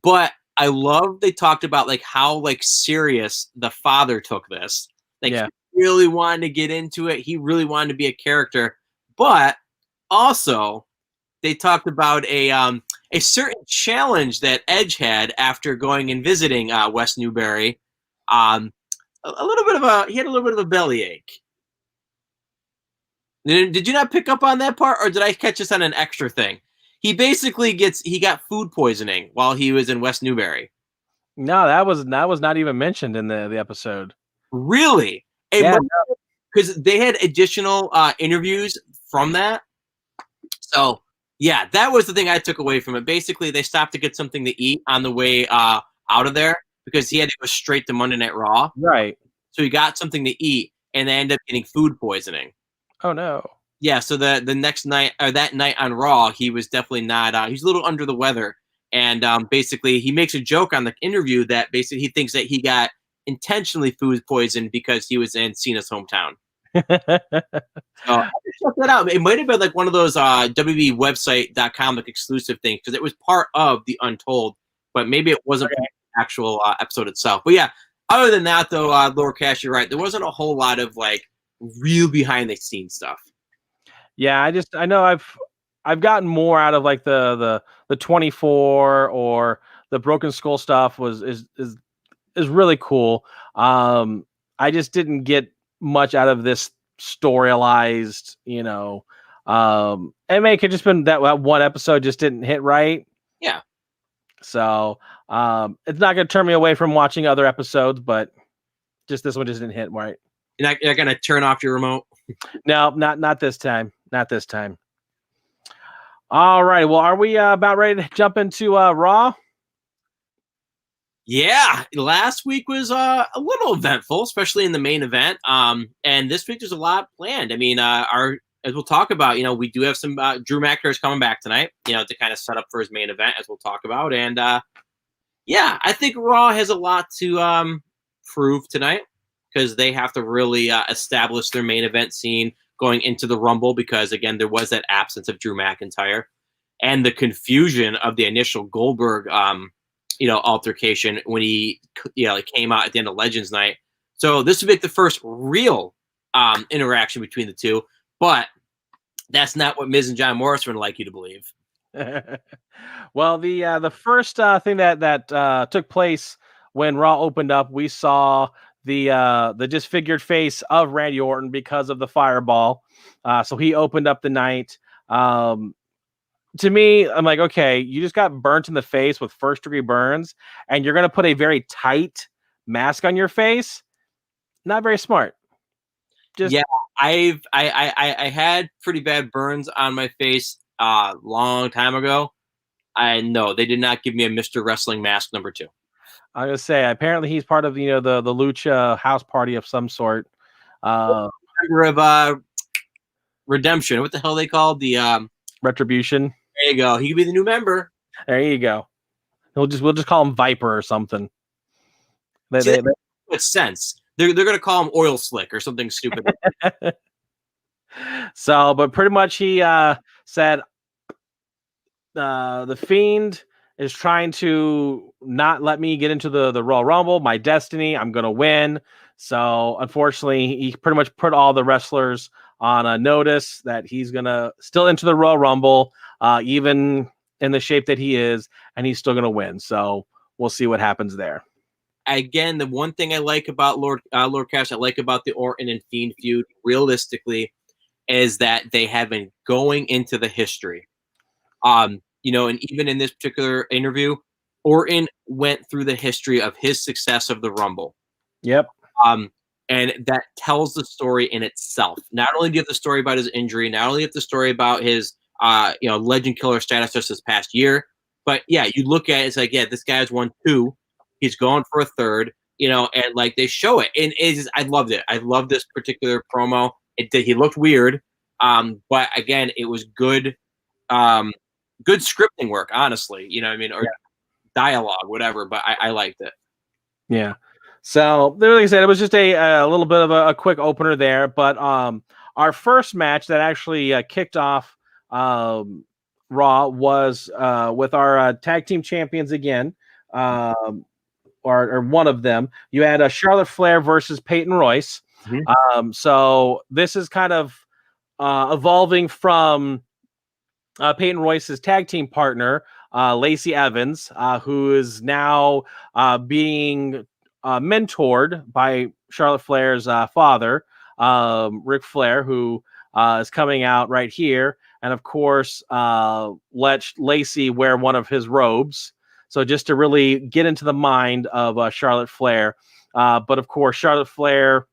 [SPEAKER 1] But I love they talked about like how like serious the father took this. Like
[SPEAKER 2] yeah.
[SPEAKER 1] He really wanted to get into it. He really wanted to be a character. But also they talked about a certain challenge that Edge had after going and visiting West Newbury. a little bit of he had a little bit of a bellyache. Did you not pick up on that part, or did I catch this on an extra thing? He basically got food poisoning while he was in West Newbury.
[SPEAKER 2] No, that was not even mentioned in the episode.
[SPEAKER 1] Really?
[SPEAKER 2] Yeah,
[SPEAKER 1] because they had additional interviews from that. So yeah, that was the thing I took away from it. Basically, they stopped to get something to eat on the way out of there because he had to go straight to Monday Night Raw.
[SPEAKER 2] right.
[SPEAKER 1] So he got something to eat, and they ended up getting food poisoning.
[SPEAKER 2] Oh no.
[SPEAKER 1] Yeah, so the next night or that night on Raw, he was definitely not. He's a little under the weather, and basically he makes a joke on the interview that basically he thinks that he got intentionally food poisoned because he was in Cena's hometown. Check that out. It might have been like one of those WWEwebsite.com like exclusive things because it was part of the Untold, but maybe it wasn't the actual episode itself. But yeah, other than that though, Lord Cash, you're right. There wasn't a whole lot of like real behind the scenes stuff.
[SPEAKER 2] Yeah, I know I've gotten more out of like the 24 or the Broken Skull stuff is really cool. I just didn't get much out of this storyalized, it may have just been that one episode just didn't hit right.
[SPEAKER 1] Yeah.
[SPEAKER 2] So it's not going to turn me away from watching other episodes, but just this one just didn't hit right.
[SPEAKER 1] You're not going to turn off your remote?
[SPEAKER 2] No, not this time. Not this time. All right. Well, are we about ready to jump into Raw?
[SPEAKER 1] Yeah, last week was a little eventful, especially in the main event. And this week there's a lot planned. I mean, as we'll talk about, we do have some Drew McIntyre is coming back tonight, to kind of set up for his main event, as we'll talk about. And yeah, I think Raw has a lot to prove tonight because they have to really establish their main event scene going into the Rumble because, again, there was that absence of Drew McIntyre and the confusion of the initial Goldberg altercation when he came out at the end of Legends Night. So this would be the first real interaction between the two, but that's not what Miz and John Morrison would like you to believe.
[SPEAKER 2] Well, the first thing that took place when Raw opened up, we saw the disfigured face of Randy Orton because of the fireball. So he opened up the night. To me, I'm like, okay, you just got burnt in the face with first-degree burns, and you're going to put a very tight mask on your face? Not very smart.
[SPEAKER 1] Yeah, I had pretty bad burns on my face a long time ago. I know they did not give me a Mr. Wrestling mask number 2.
[SPEAKER 2] I'm gonna say apparently he's part of the Lucha house party of some sort.
[SPEAKER 1] Member of Redemption. What the hell are they called? The
[SPEAKER 2] Retribution.
[SPEAKER 1] There you go. He could be the new member.
[SPEAKER 2] There you go. We'll just call him Viper or something.
[SPEAKER 1] That makes sense. They're gonna call him Oil Slick or something stupid.
[SPEAKER 2] So, but pretty much he said the Fiend is trying to not let me get into the Royal Rumble. My destiny. I'm gonna win. So unfortunately, he pretty much put all the wrestlers on a notice that he's gonna still enter the Royal Rumble, even in the shape that he is, and he's still gonna win. So we'll see what happens there.
[SPEAKER 1] Again, the one thing I like about Lord Cash, I like about the Orton and Fiend feud, realistically, is that they have been going into the history. And even in this particular interview, Orton went through the history of his success of the Rumble.
[SPEAKER 2] Yep.
[SPEAKER 1] And that tells the story in itself. Not only do you have the story about his injury, not only do you have the story about his, legend killer status just this past year, but yeah, you look at it, it's like, yeah, this guy's won 2. He's going for a 3rd, and like they show it. And I loved it. I love this particular promo. He looked weird. But again, it was good, good scripting work, honestly, or dialogue, whatever, but I liked it.
[SPEAKER 2] Yeah. So, like I said, it was just a little bit of a quick opener there. But our first match that actually kicked off Raw was with our tag team champions again, or one of them. You had Charlotte Flair versus Peyton Royce. Mm-hmm. So this is kind of evolving from Peyton Royce's tag team partner, Lacey Evans, who is now being mentored by Charlotte Flair's father, Ric Flair, who is coming out right here, and of course, let Lacey wear one of his robes. So just to really get into the mind of Charlotte Flair. But of course, Charlotte Flair,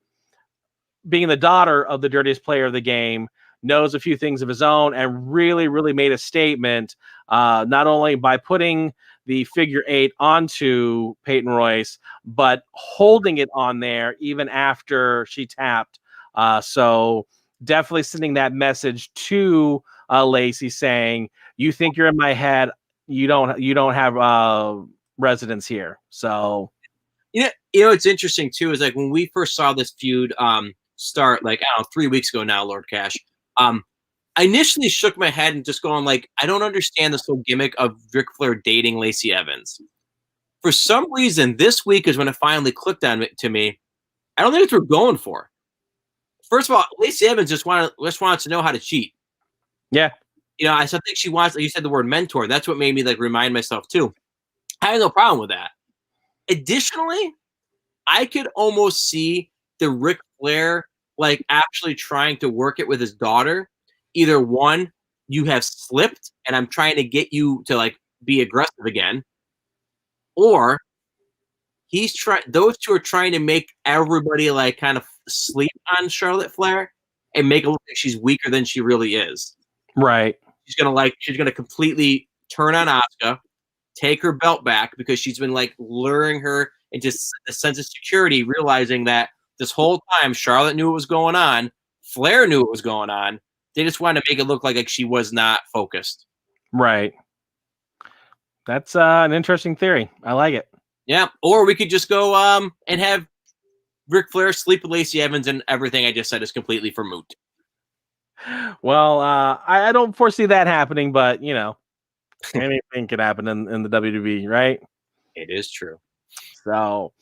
[SPEAKER 2] being the daughter of the dirtiest player of the game, knows a few things of his own and really, really made a statement, not only by putting the figure 8 onto Peyton Royce, but holding it on there even after she tapped. So definitely sending that message to Lacey, saying, "You think you're in my head? You don't have residence here." So,
[SPEAKER 1] it's interesting too. Is like when we first saw this feud start, like, I don't know, 3 weeks ago now, Lord Cash. I initially shook my head and just going like, I don't understand this whole gimmick of Ric Flair dating Lacey Evans. For some reason, this week is when it finally clicked on to me. I don't think it's what we're going for. First of all, Lacey Evans just wanted to know how to cheat.
[SPEAKER 2] Yeah.
[SPEAKER 1] I think she wants, like you said, the word mentor. That's what made me like remind myself too. I have no problem with that. Additionally, I could almost see the Ric Flair like actually trying to work it with his daughter. Either one, you have slipped and I'm trying to get you to like be aggressive again, or those two are trying to make everybody like kind of sleep on Charlotte Flair and make it look like she's weaker than she really is.
[SPEAKER 2] Right.
[SPEAKER 1] She's gonna completely turn on Asuka, take her belt back because she's been like luring her into a sense of security, realizing that this whole time Charlotte knew what was going on, Flair knew what was going on. They just wanted to make it look like she was not focused.
[SPEAKER 2] Right. That's an interesting theory. I like it.
[SPEAKER 1] Yeah. Or we could just go and have Ric Flair sleep with Lacey Evans, and everything I just said is completely for moot.
[SPEAKER 2] Well, I don't foresee that happening, but anything could happen in the WWE, right?
[SPEAKER 1] It is true.
[SPEAKER 2] So,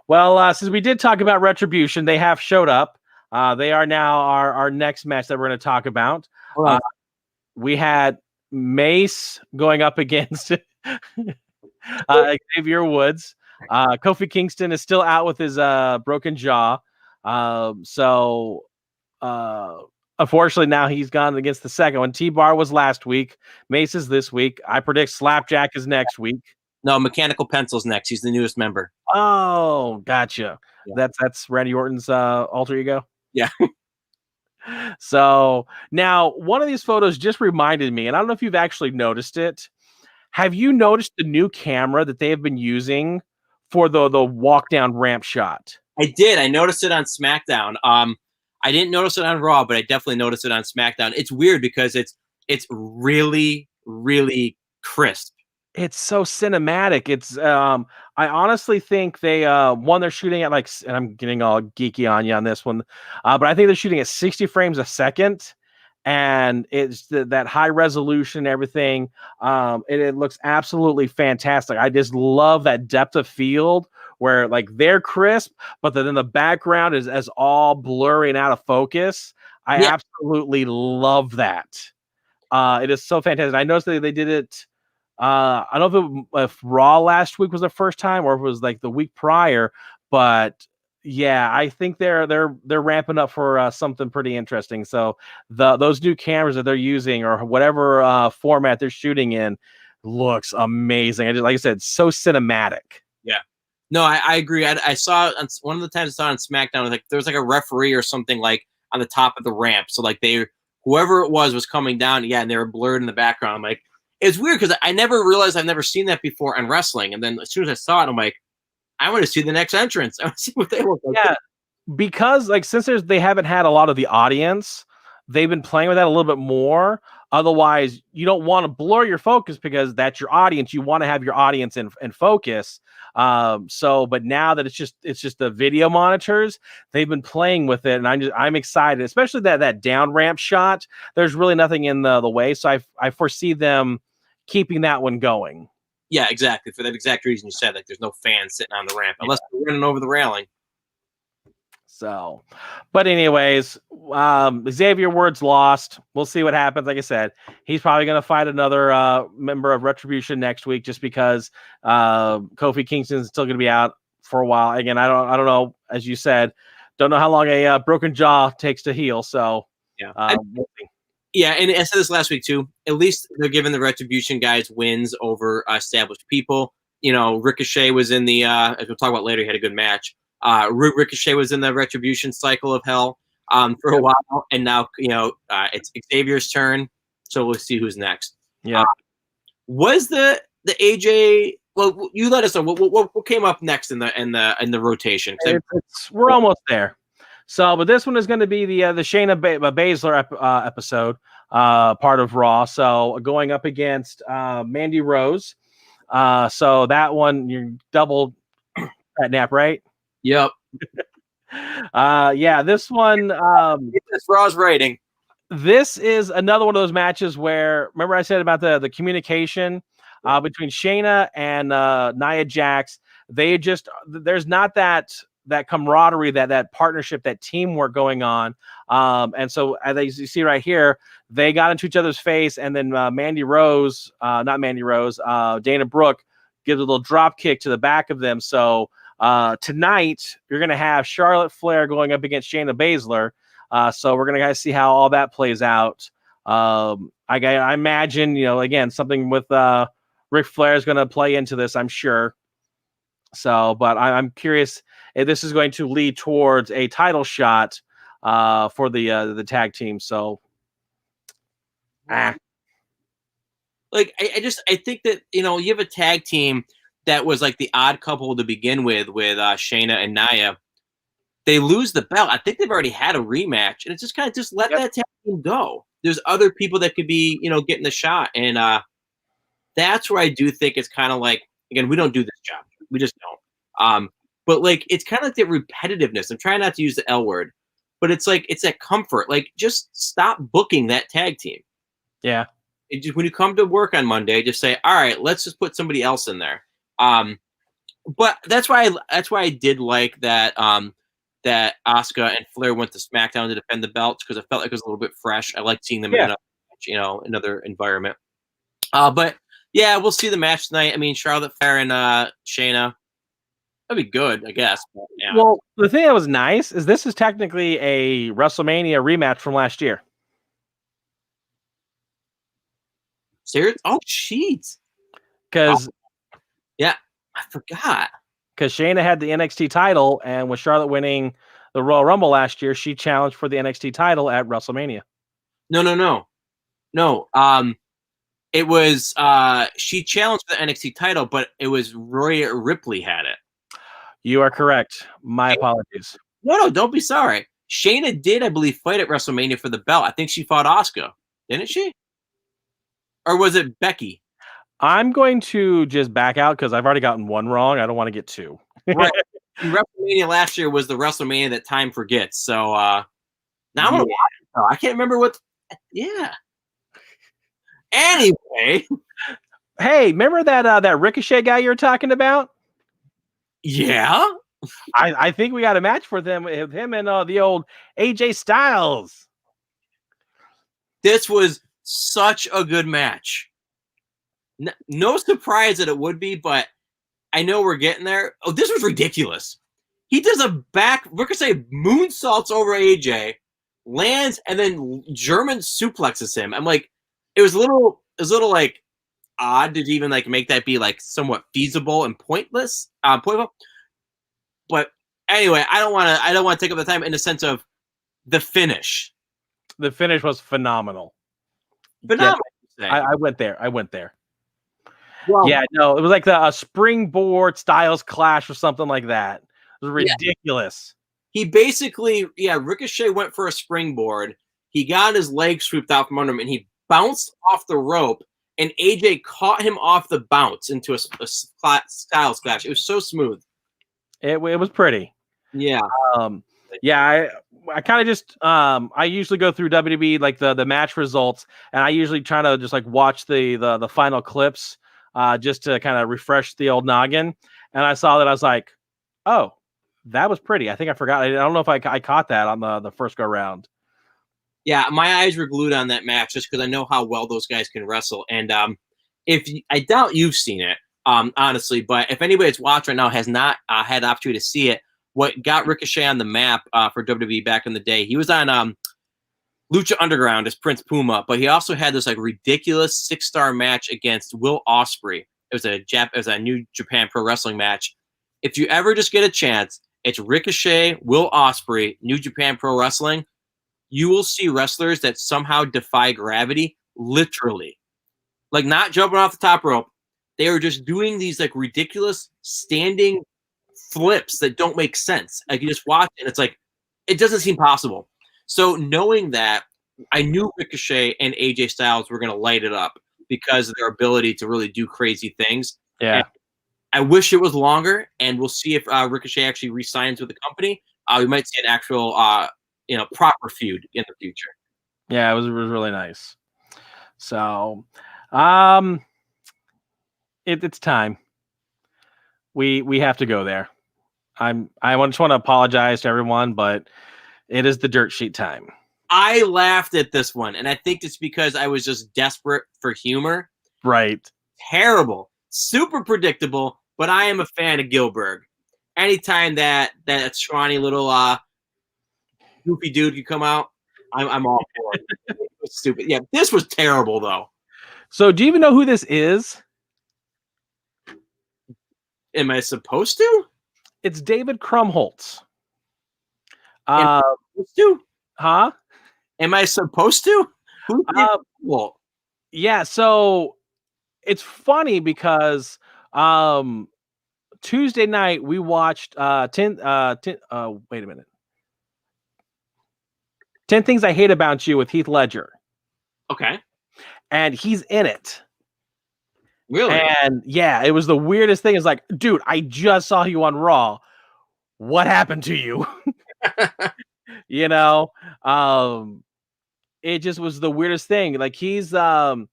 [SPEAKER 2] well, since we did talk about Retribution, they have showed up. They are now our next match that we're going to talk about. We had Mace going up against Xavier Woods. Kofi Kingston is still out with his broken jaw. So unfortunately, now he's gone against the second one. T-Bar was last week. Mace is this week. I predict Slapjack is next week.
[SPEAKER 1] No, Mechanical Pencil's next. He's the newest member.
[SPEAKER 2] Oh, gotcha. Yeah. That's Randy Orton's alter ego?
[SPEAKER 1] Yeah.
[SPEAKER 2] So now one of these photos just reminded me, and I don't know if you've actually noticed it. Have you noticed the new camera that they have been using for the walk down ramp shot?
[SPEAKER 1] I did. I noticed it on SmackDown. I didn't notice it on Raw, but I definitely noticed it on SmackDown. It's weird because it's really, really crisp.
[SPEAKER 2] It's so cinematic. It's I honestly think they're shooting at like, and I'm getting all geeky on you on this one, but I think they're shooting at 60 frames a second, and it's that high resolution and everything. It looks absolutely fantastic. I just love that depth of field where like they're crisp, but then the background is as all blurry and out of focus. I absolutely love that. It is so fantastic. I noticed that they did it. I don't know if Raw last week was the first time or if it was like the week prior, but yeah, I think they're ramping up for something pretty interesting. So those new cameras that they're using or whatever format they're shooting in looks amazing. Like I said, so cinematic.
[SPEAKER 1] Yeah, no, I agree. I saw on one of the times I saw on SmackDown, like there was like a referee or something like on the top of the ramp. So like whoever it was coming down, and they were blurred in the background. I'm like, it's weird because I never realized I've never seen that before on wrestling. And then as soon as I saw it, I'm like, I want to see the next entrance. I want to see what they look like.
[SPEAKER 2] Yeah, because like since they haven't had a lot of the audience, they've been playing with that a little bit more. Otherwise, you don't want to blur your focus because that's your audience. You want to have your audience in focus. But now that it's just the video monitors, they've been playing with it, and I'm excited, especially that down ramp shot. There's really nothing in the way, so I foresee them keeping that one going.
[SPEAKER 1] Yeah, exactly. For that exact reason you said, like there's no fans sitting on the ramp unless they're running over the railing.
[SPEAKER 2] So, but anyways, Xavier Woods lost. We'll see what happens. Like I said, he's probably going to fight another member of Retribution next week just because Kofi Kingston's still going to be out. for a while. Again, I don't know. As you said, don't know how long a broken jaw takes to heal. So
[SPEAKER 1] yeah,
[SPEAKER 2] we'll see.
[SPEAKER 1] Yeah, and I said this last week too. At least they're giving the Retribution guys wins over established people. You know, Ricochet was in the as we'll talk about later. He had a good match. Ricochet was in the Retribution cycle of hell for a while, and now it's Xavier's turn. So we'll see who's next.
[SPEAKER 2] Yeah,
[SPEAKER 1] was the AJ? Well, you let us know what came up next in the rotation.
[SPEAKER 2] We're almost there. So, but this one is going to be the Shayna Baszler episode, part of Raw. So going up against Mandy Rose. So that one you're double that nap, right?
[SPEAKER 1] Yep.
[SPEAKER 2] Yeah, this one.
[SPEAKER 1] It's Raw's rating.
[SPEAKER 2] This is another one of those matches where, remember I said about the communication between Shayna and Nia Jax. There's not that camaraderie, that partnership, that teamwork going on. And so as you see right here, they got into each other's face, and then Dana Brooke gives a little drop kick to the back of them. So tonight you're going to have Charlotte Flair going up against Shayna Baszler. So we're going to see how all that plays out. I imagine, again, something with Ric Flair is going to play into this, I'm sure. So, but I'm curious if this is going to lead towards a title shot for the tag team. So,
[SPEAKER 1] like I think that you have a tag team that was like the odd couple to begin with Shayna and Nia. They lose the belt. I think they've already had a rematch, and it's just kind of let that tag team go. There's other people that could be getting the shot, and that's where I do think it's kind of like, again, we don't do this job. We just don't. But like it's kind of like the repetitiveness. I'm trying not to use the L word, but it's like it's that comfort. Like just stop booking that tag team.
[SPEAKER 2] Yeah.
[SPEAKER 1] When you come to work on Monday, just say, all right, let's just put somebody else in there. But that's why I did like that that Asuka and Flair went to SmackDown to defend the belts, because I felt like it was a little bit fresh. I liked seeing them in another environment. But yeah, we'll see the match tonight. I mean, Charlotte Flair and Shayna. That'd be good, I guess. But, yeah.
[SPEAKER 2] Well, the thing that was nice is this is technically a WrestleMania rematch from last year.
[SPEAKER 1] Serious? Oh, jeez.
[SPEAKER 2] Because
[SPEAKER 1] yeah, I forgot.
[SPEAKER 2] Because Shayna had the NXT title, and with Charlotte winning the Royal Rumble last year, she challenged for the NXT title at WrestleMania.
[SPEAKER 1] No. It was she challenged for the NXT title, but it was Rhea Ripley had it.
[SPEAKER 2] You are correct. My apologies.
[SPEAKER 1] No, don't be sorry. Shayna did, I believe, fight at WrestleMania for the belt. I think she fought Asuka, didn't she? Or was it Becky?
[SPEAKER 2] I'm going to just back out because I've already gotten one wrong. I don't want to get two.
[SPEAKER 1] Right. WrestleMania last year was the WrestleMania that time forgets. So now I'm gonna watch it. I can't remember what. Yeah. Anyway.
[SPEAKER 2] Hey, remember that Ricochet guy you were talking about?
[SPEAKER 1] Yeah.
[SPEAKER 2] I think we got a match for them with him and the old AJ Styles.
[SPEAKER 1] This was such a good match. No surprise that it would be, but I know we're getting there. Oh, this was ridiculous. He does a Ricochet moonsaults over AJ, lands, and then German suplexes him. I'm like, it was a little like odd to even like make that be like somewhat feasible and pointless. But anyway, I don't want to take up the time in the sense of the finish.
[SPEAKER 2] The finish was phenomenal.
[SPEAKER 1] Phenomenal.
[SPEAKER 2] Yeah, I went there.
[SPEAKER 1] Well,
[SPEAKER 2] yeah, no, it was like a springboard Styles Clash or something like that. It was ridiculous.
[SPEAKER 1] Yeah. He basically, Ricochet went for a springboard. He got his leg swooped out from under him, and he bounced off the rope, and AJ caught him off the bounce into a Styles Clash. It was so smooth.
[SPEAKER 2] It was pretty.
[SPEAKER 1] Yeah.
[SPEAKER 2] I kind of just I usually go through WWE like the match results, and I usually try to just like watch the final clips just to kind of refresh the old noggin. And I saw that, I was like, oh, that was pretty. I think I forgot. I don't know if I caught that on the first go round.
[SPEAKER 1] Yeah, my eyes were glued on that match just because I know how well those guys can wrestle. And I doubt you've seen it. honestly. But if anybody that's watching right now has not had the opportunity to see it, what got Ricochet on the map for WWE back in the day, he was on Lucha Underground as Prince Puma, but he also had this like ridiculous 6-star match against Will Ospreay. It was a New Japan Pro Wrestling match. If you ever just get a chance, it's Ricochet, Will Ospreay, New Japan Pro Wrestling. You will see wrestlers that somehow defy gravity, literally. Like not jumping off the top rope. They are just doing these like ridiculous standing flips that don't make sense. Like you just watch it and it's like, it doesn't seem possible. So knowing that, I knew Ricochet and AJ Styles were going to light it up because of their ability to really do crazy things.
[SPEAKER 2] Yeah.
[SPEAKER 1] And I wish it was longer, and we'll see if Ricochet actually re-signs with the company. We might see an actual, proper feud in the future.
[SPEAKER 2] Yeah, it was really nice. So, it's time. We have to go there. I just want to apologize to everyone, but it is the dirt sheet time.
[SPEAKER 1] I laughed at this one, and I think it's because I was just desperate for humor.
[SPEAKER 2] Right.
[SPEAKER 1] Terrible. Super predictable, but I am a fan of Gilbert. Anytime that scrawny little goofy dude could come out, I'm all for it. It was stupid. Yeah, this was terrible, though.
[SPEAKER 2] So do you even know who this is?
[SPEAKER 1] Am I supposed to?
[SPEAKER 2] It's David Krumholtz.
[SPEAKER 1] Huh? Am I supposed to?
[SPEAKER 2] Yeah, so it's funny because Tuesday night we watched 10 wait a minute. 10 Things I Hate About You with Heath Ledger.
[SPEAKER 1] Okay.
[SPEAKER 2] And he's in it.
[SPEAKER 1] Really?
[SPEAKER 2] And yeah, it was the weirdest thing. It's like, dude, I just saw you on Raw. What happened to you? You know, it just was the weirdest thing. Like he's so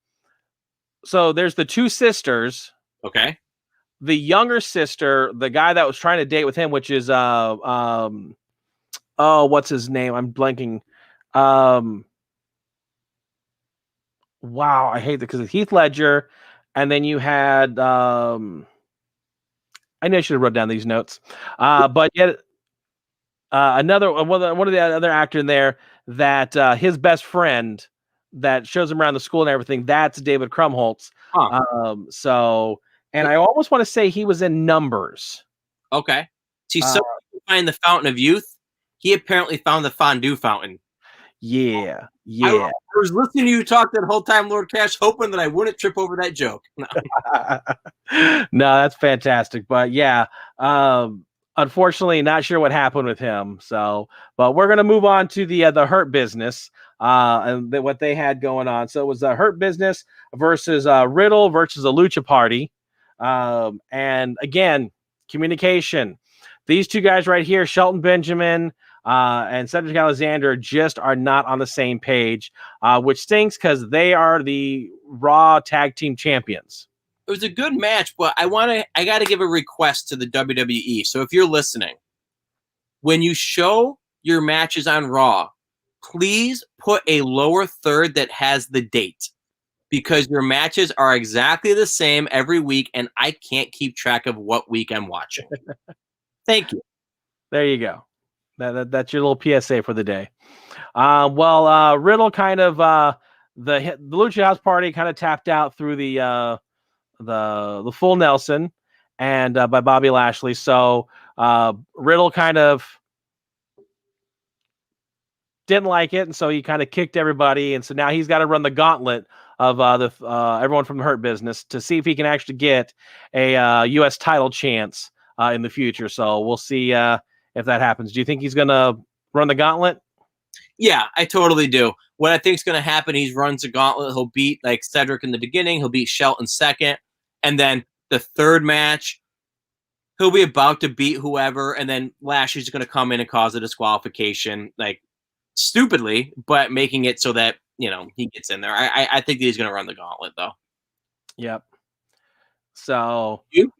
[SPEAKER 2] there's the two sisters.
[SPEAKER 1] Okay.
[SPEAKER 2] The younger sister, the guy that was trying to date with him, which is what's his name? I'm blanking. Wow, I hate that because it's Heath Ledger, and then you had I know I should have wrote down these notes. But yet another one of the other actor in there that his best friend that shows him around the school and everything, that's David Krumholtz.
[SPEAKER 1] Huh.
[SPEAKER 2] So, and I almost want to say he was in Numbers.
[SPEAKER 1] Okay. See, so find the fountain of youth. He apparently found the fondue fountain.
[SPEAKER 2] Yeah.
[SPEAKER 1] I was listening to you talk that whole time, Lord Cash, hoping that I wouldn't trip over that joke. No,
[SPEAKER 2] no, that's fantastic. But yeah, unfortunately, not sure what happened with him. So, but we're gonna move on to the Hurt Business and what they had going on. So it was a Hurt Business versus Riddle versus a Lucha Party, and again, communication. These two guys right here, Shelton Benjamin and Cedric Alexander, just are not on the same page, which stinks because they are the Raw Tag Team Champions.
[SPEAKER 1] it was a good match, but I got to give a request to the WWE. So if you're listening, when you show your matches on Raw, please put a lower third that has the date, because your matches are exactly the same every week, and I can't keep track of what week I'm watching. Thank you.
[SPEAKER 2] There you go. That's your little PSA for the day. Riddle kind of the Lucha House Party kind of tapped out through the full Nelson and by Bobby Lashley. So Riddle kind of didn't like it, and so he kind of kicked everybody, and so now he's got to run the gauntlet of everyone from the Hurt Business to see if he can actually get a U.S. title chance in the future. So we'll see if that happens. Do you think he's going to run the gauntlet?
[SPEAKER 1] Yeah, I totally do. What I think is going to happen, he runs the gauntlet. He'll beat like Cedric in the beginning. He'll beat Shelton second. And then the third match, he'll be about to beat whoever. And then Lashley's going to come in and cause a disqualification, like stupidly, but making it so that, he gets in there. I think that he's going to run the gauntlet, though.
[SPEAKER 2] Yep. So
[SPEAKER 1] you?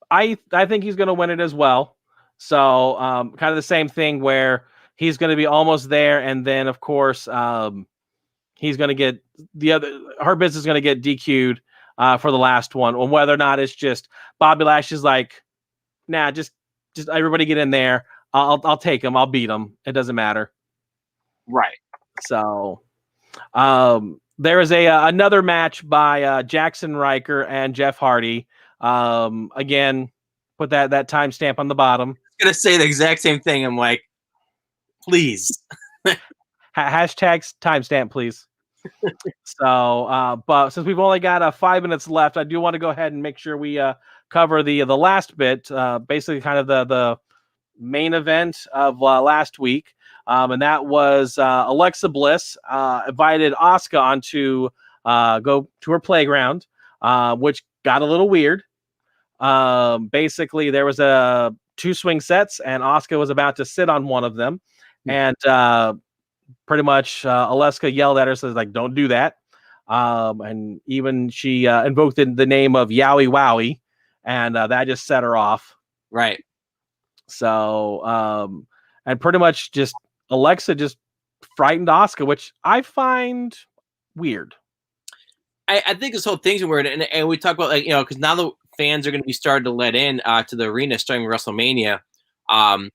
[SPEAKER 2] I think he's going to win it as well. So kind of the same thing where he's going to be almost there, and then of course he's going to get Hurt Business is going to get DQ'd for the last one, on whether or not it's just Bobby Lashley's like, nah, just everybody get in there. I'll take him. I'll beat him. It doesn't matter.
[SPEAKER 1] Right.
[SPEAKER 2] So, there is another match by Jackson Riker and Jeff Hardy. Again, put that timestamp on the bottom.
[SPEAKER 1] I'm gonna say the exact same thing. I'm like, please.
[SPEAKER 2] Hashtag timestamp, please. So, but since we've only got 5 minutes left, I do want to go ahead and make sure we cover the last bit, basically kind of the main event of last week. And that was Alexa Bliss invited Asuka on to go to her playground, which got a little weird. Basically, there was 2 swing sets, and Asuka was about to sit on one of them. And pretty much Alexa yelled at her, says, like, don't do that. And even she invoked the name of Yowie Wowie, and that just set her off.
[SPEAKER 1] Right.
[SPEAKER 2] So, and pretty much just Alexa just frightened Asuka, which I find weird.
[SPEAKER 1] I think this whole thing's weird, and we talk about, like, because now the fans are going to be starting to let in to the arena starting WrestleMania. I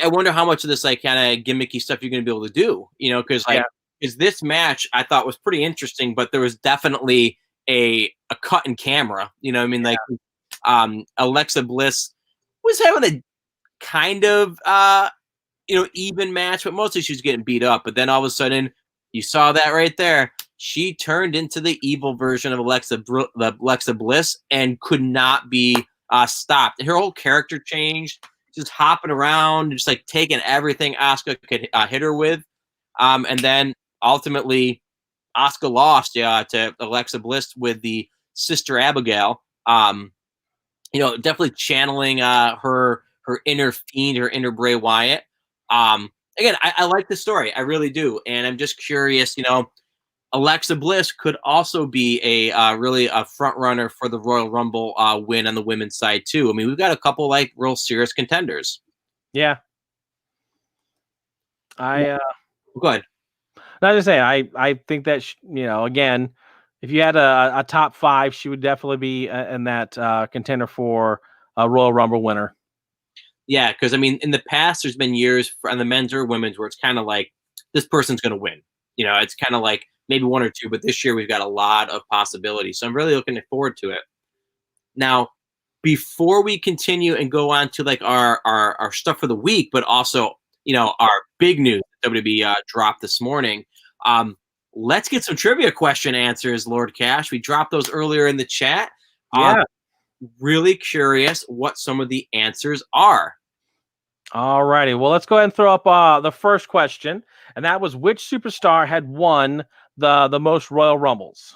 [SPEAKER 1] wonder how much of this like kind of gimmicky stuff you're going to be able to do. Because this match I thought was pretty interesting, but there was definitely a cut in camera. Like Alexa Bliss was having a kind of even match, but mostly she was getting beat up. But then all of a sudden, you saw that right there. She turned into the evil version of Alexa Bliss and could not be stopped. Her whole character changed, just hopping around, just like taking everything Asuka could hit her with. And then ultimately, Asuka lost to Alexa Bliss with the Sister Abigail. Definitely channeling her inner Fiend, her inner Bray Wyatt. Again, I like the story. I really do. And I'm just curious, Alexa Bliss could also be really a front runner for the Royal Rumble win on the women's side too. I mean, we've got a couple like real serious contenders.
[SPEAKER 2] Yeah.
[SPEAKER 1] Go ahead.
[SPEAKER 2] I was just saying, I think that again, if you had a top 5, she would definitely be in that contender for a Royal Rumble winner.
[SPEAKER 1] Yeah, because I mean, in the past, there's been years on the men's or women's where it's kind of like this person's going to win. It's kind of like maybe 1 or 2, but this year we've got a lot of possibilities. So I'm really looking forward to it. Now, before we continue and go on to like our stuff for the week, but also our big news that WWE dropped this morning. Let's get some trivia question answers, Lord Cash. We dropped those earlier in the chat.
[SPEAKER 2] Yeah.
[SPEAKER 1] Really curious what some of the answers are.
[SPEAKER 2] All righty. Well, let's go ahead and throw up the first question, and that was which superstar had won the most Royal Rumbles?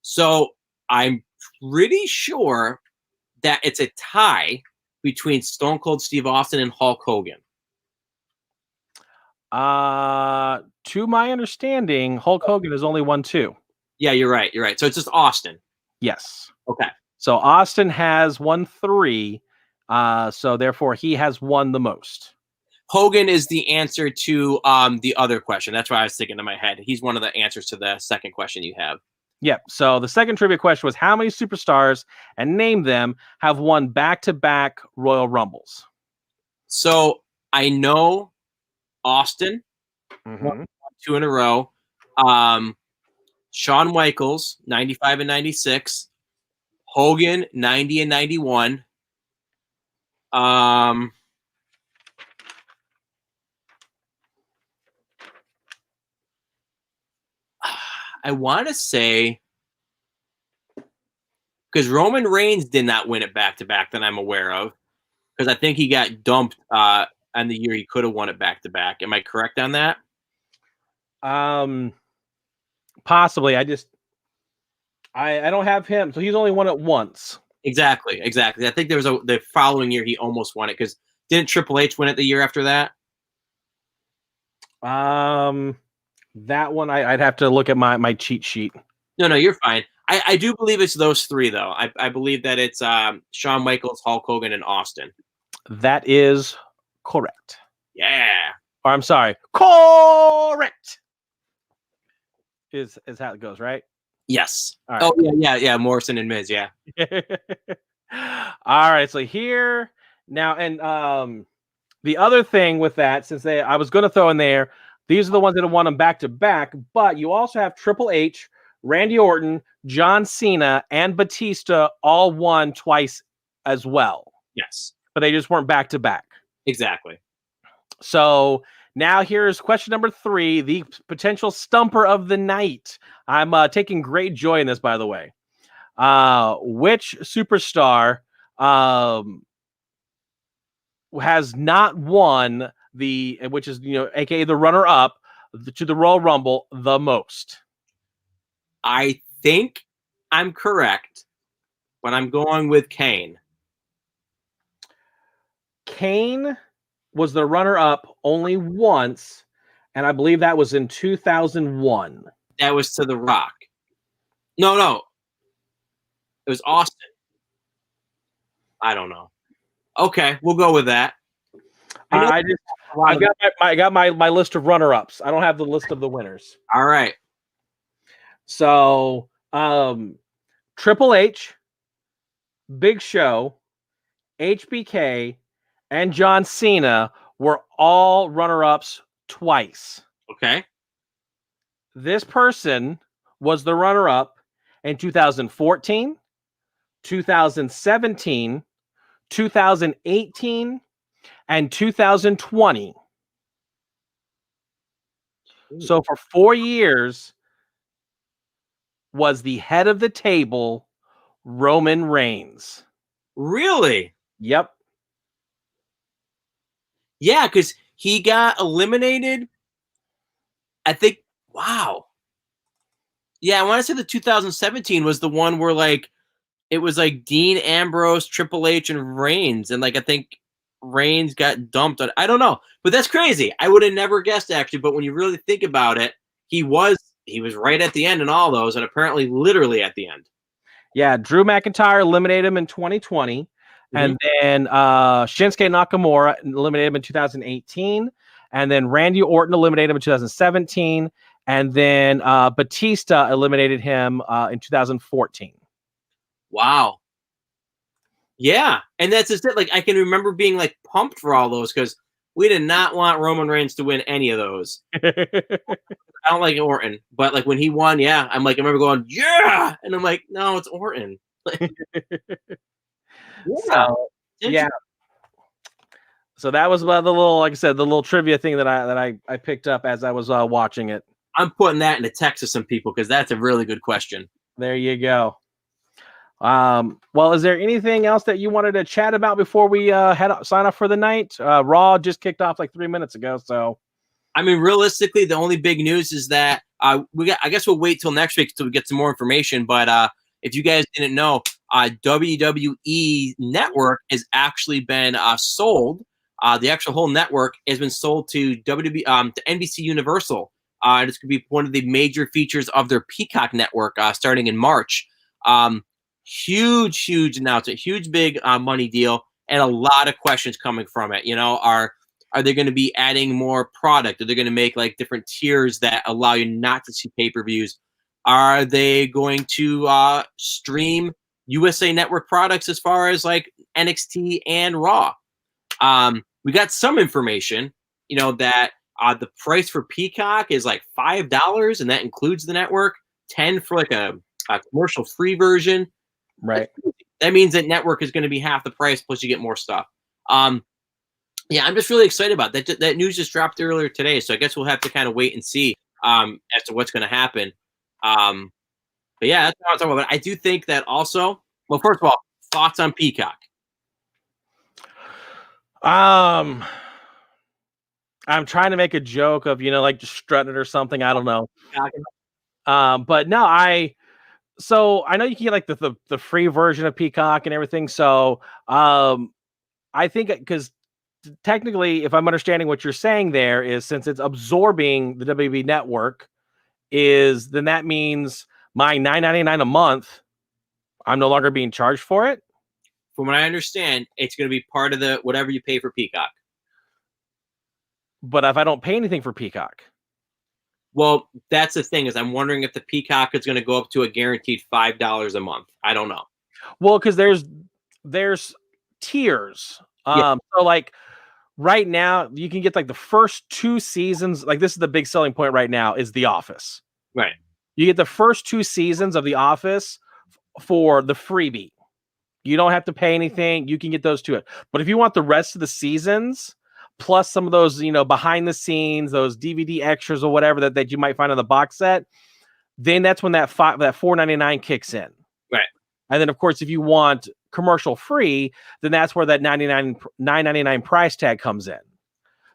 [SPEAKER 1] So I'm pretty sure that it's a tie between Stone Cold Steve Austin and Hulk Hogan.
[SPEAKER 2] To my understanding, Hulk Hogan has only won 2.
[SPEAKER 1] Yeah, you're right. So it's just Austin.
[SPEAKER 2] Yes.
[SPEAKER 1] Okay.
[SPEAKER 2] So Austin has won 3. So therefore he has won the most.
[SPEAKER 1] Hogan is the answer to the other question. That's why I was thinking in my head. He's one of the answers to the second question you have.
[SPEAKER 2] Yep. So the second trivia question was how many superstars, and name them, have won back-to-back Royal Rumbles?
[SPEAKER 1] So I know Austin, 2 in a row. Shawn Michaels, 95 and 96. Hogan, 90 and 91. I want to say, because Roman Reigns did not win it back-to-back that I'm aware of, because I think he got dumped on the year he could have won it back-to-back. Am I correct on that?
[SPEAKER 2] Possibly. I don't have him, so he's only won it once. Exactly.
[SPEAKER 1] I think there was the following year he almost won it, because didn't Triple H win it the year after that?
[SPEAKER 2] That one I'd have to look at my cheat sheet.
[SPEAKER 1] No, you're fine. I do believe it's those 3 though. I believe that it's Shawn Michaels, Hulk Hogan, and Austin.
[SPEAKER 2] That is correct.
[SPEAKER 1] Yeah.
[SPEAKER 2] Or I'm sorry, correct. Is how it goes, right?
[SPEAKER 1] Yes.
[SPEAKER 2] All
[SPEAKER 1] Oh yeah. Morrison and Miz. Yeah.
[SPEAKER 2] All right. So here now, and the other thing with that, since I was going to throw in there, these are the ones that have won them back to back, but you also have Triple H, Randy Orton, John Cena, and Batista all won twice as well.
[SPEAKER 1] Yes.
[SPEAKER 2] But they just weren't back to back.
[SPEAKER 1] Exactly.
[SPEAKER 2] So now here's question number 3, the potential stumper of the night. I'm taking great joy in this, by the way. Which superstar has not won which is, aka the runner-up to the Royal Rumble the most?
[SPEAKER 1] I think I'm correct, but I'm going with Kane.
[SPEAKER 2] Kane was the runner-up only once, and I believe that was in 2001.
[SPEAKER 1] That was to The Rock. No. It was Austin. I don't know. Okay, we'll go with that.
[SPEAKER 2] I got my list of runner-ups. I don't have the list of the winners.
[SPEAKER 1] All right.
[SPEAKER 2] So, Triple H, Big Show, HBK, and John Cena were all runner-ups twice.
[SPEAKER 1] Okay.
[SPEAKER 2] This person was the runner-up in 2014, 2017, 2018, and 2020. So for 4 years was the head of the table Roman Reigns.
[SPEAKER 1] Really?
[SPEAKER 2] Yep.
[SPEAKER 1] Yeah, because he got eliminated. I think. Wow. Yeah, I want to say the 2017 was the one where it was Dean Ambrose, Triple H, and Reigns, and I think Reigns got dumped. I don't know, but that's crazy. I would have never guessed actually. But when you really think about it, he was right at the end in all those, and apparently literally at the end.
[SPEAKER 2] Yeah, Drew McIntyre eliminated him in 2020, and then Shinsuke Nakamura eliminated him in 2018, and then Randy Orton eliminated him in 2017, and then Batista eliminated him in 2014.
[SPEAKER 1] Wow. Yeah, and that's just it. I can remember being pumped for all those because we did not want Roman Reigns to win any of those. I don't like Orton, but when he won, yeah, I remember going, yeah, and I'm like, no, it's Orton.
[SPEAKER 2] Yeah. So that was the little, like I said, the little trivia thing that I picked up as I was watching it.
[SPEAKER 1] I'm putting that into text to some people because that's a really good question.
[SPEAKER 2] There you go. Well, is there anything else that you wanted to chat about before we sign off for the night? Raw just kicked off 3 minutes ago, so.
[SPEAKER 1] I mean, realistically, the only big news is that I guess we'll wait till next week till we get some more information. But if you guys didn't know, WWE Network has actually been sold. The actual whole network has been sold to to NBC Universal. And it's going to be one of the major features of their Peacock network starting in March. Huge announcement, huge big money deal, and a lot of questions coming from it. Are they going to be adding more product? Are they going to make different tiers that allow you not to see pay-per-views? Are they going to stream USA Network products as far as NXT and Raw? We got some information, that the price for Peacock is $5, and that includes the network. $10 for a commercial-free version.
[SPEAKER 2] Right.
[SPEAKER 1] That means that network is going to be half the price, plus you get more stuff. Yeah, I'm just really excited about that. That news just dropped earlier today, so I guess we'll have to kind of wait and see as to what's going to happen. But yeah, that's what I'm talking about. I do think that also. Well, first of all, thoughts on Peacock?
[SPEAKER 2] I'm trying to make a joke of just strutting it or something. I don't know. But no, so I know you can get the free version of Peacock and everything. So I think because technically, if I'm understanding what you're saying there, is since it's absorbing the WWE network, then that means my $9.99 a month, I'm no longer being charged for it.
[SPEAKER 1] From what I understand, it's going to be part of the whatever you pay for Peacock.
[SPEAKER 2] But if I don't pay anything for Peacock,
[SPEAKER 1] Well, that's the thing is I'm wondering if the Peacock is going to go up to a guaranteed $5 a month. I don't know.
[SPEAKER 2] Well, because there's tiers.
[SPEAKER 1] Yeah.
[SPEAKER 2] So like right now, you can get like the first 2 seasons. Like this is the big selling point right now is The Office.
[SPEAKER 1] Right.
[SPEAKER 2] You get the first 2 seasons of The Office for the freebie. You don't have to pay anything. You can get those to it. But if you want the rest of the seasons, plus some of those, behind the scenes, those DVD extras or whatever that you might find on the box set, then that's when that $4.99 kicks in.
[SPEAKER 1] Right.
[SPEAKER 2] And then, of course, if you want commercial free, then that's where that $9.99 price tag comes in.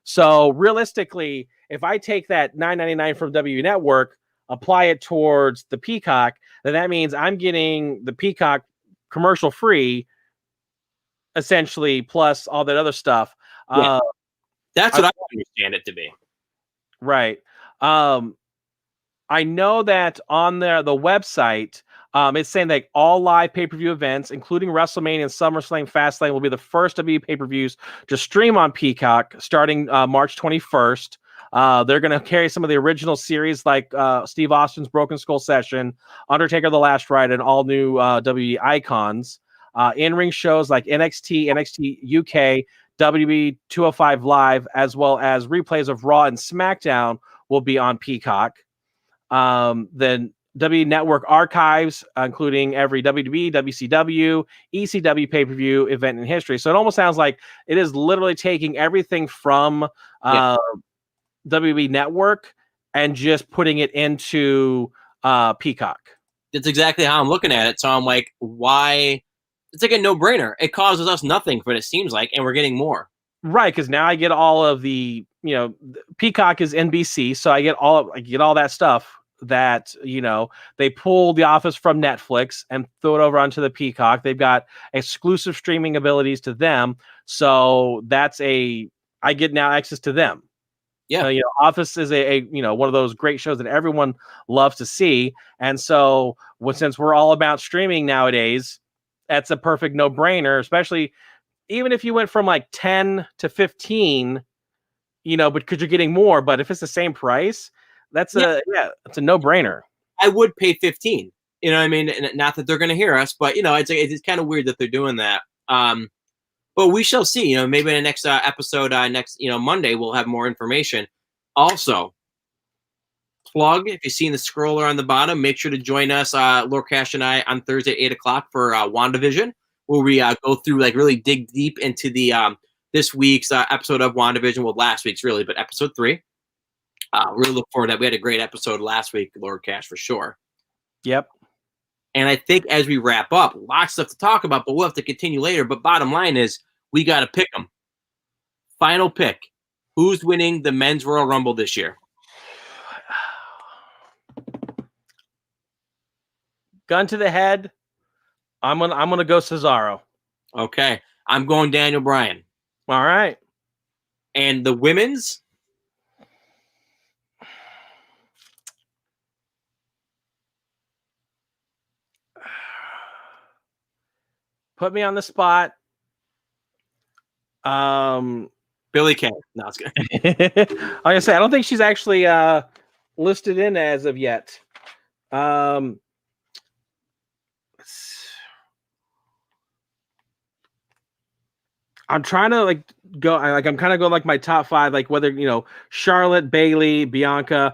[SPEAKER 2] So realistically, if I take that $9.99 from W Network, apply it towards the Peacock, then that means I'm getting the Peacock commercial free, essentially, plus all that other stuff.
[SPEAKER 1] Yeah. That's what I understand it to be.
[SPEAKER 2] Right. I know that on the website, it's saying that all live pay-per-view events, including WrestleMania and SummerSlam Fastlane, will be the first WWE pay-per-views to stream on Peacock starting March 21st. They're going to carry some of the original series like Steve Austin's Broken Skull Session, Undertaker The Last Ride, and all new WWE icons. In-ring shows like NXT, NXT UK, WWE 205 Live, as well as replays of Raw and SmackDown will be on Peacock. Then W Network archives, including every WWE, WCW, ECW pay-per-view event in history. So it almost sounds like it is literally taking everything from WWE Network and just putting it into Peacock.
[SPEAKER 1] That's exactly how I'm looking at it. So I'm like, why? It's like a no-brainer. It causes us nothing, but it seems like, and we're getting more.
[SPEAKER 2] Right, because now I get all of the, Peacock is NBC, so I get all that stuff that, they pull The Office from Netflix and throw it over onto the Peacock. They've got exclusive streaming abilities to them. So I get now access to them.
[SPEAKER 1] Yeah.
[SPEAKER 2] Office is a one of those great shows that everyone loves to see. And so since we're all about streaming nowadays, that's a perfect no-brainer, especially even if you went from like 10 to 15, but because you're getting more, but if it's the same price, it's a no-brainer.
[SPEAKER 1] I would pay 15. You know what I mean? Not that they're going to hear us, but it's kind of weird that they're doing that. But we shall see. Maybe in the next episode, next Monday, we'll have more information. Also, plug if you've seen the scroller on the bottom, make sure to join us, Lord Cash and I, on Thursday at 8:00 for WandaVision, where we go through really dig deep into the this week's episode of WandaVision. Well, last week's really, but episode 3. Really look forward to that. We had a great episode last week, Lord Cash, for sure.
[SPEAKER 2] Yep.
[SPEAKER 1] And I think as we wrap up, lots of stuff to talk about, but we'll have to continue later. But bottom line is, we got to pick them. Final pick. Who's winning the Men's Royal Rumble this year?
[SPEAKER 2] Gun to the head. I'm gonna go Cesaro.
[SPEAKER 1] Okay. I'm going Daniel Bryan.
[SPEAKER 2] All right.
[SPEAKER 1] And the women's?
[SPEAKER 2] Put me on the spot.
[SPEAKER 1] Billy Kay. No, it's good.
[SPEAKER 2] Like I said, I don't think she's actually listed in as of yet. I'm trying to go. I'm kind of going my top 5, whether Charlotte, Bayley, Bianca.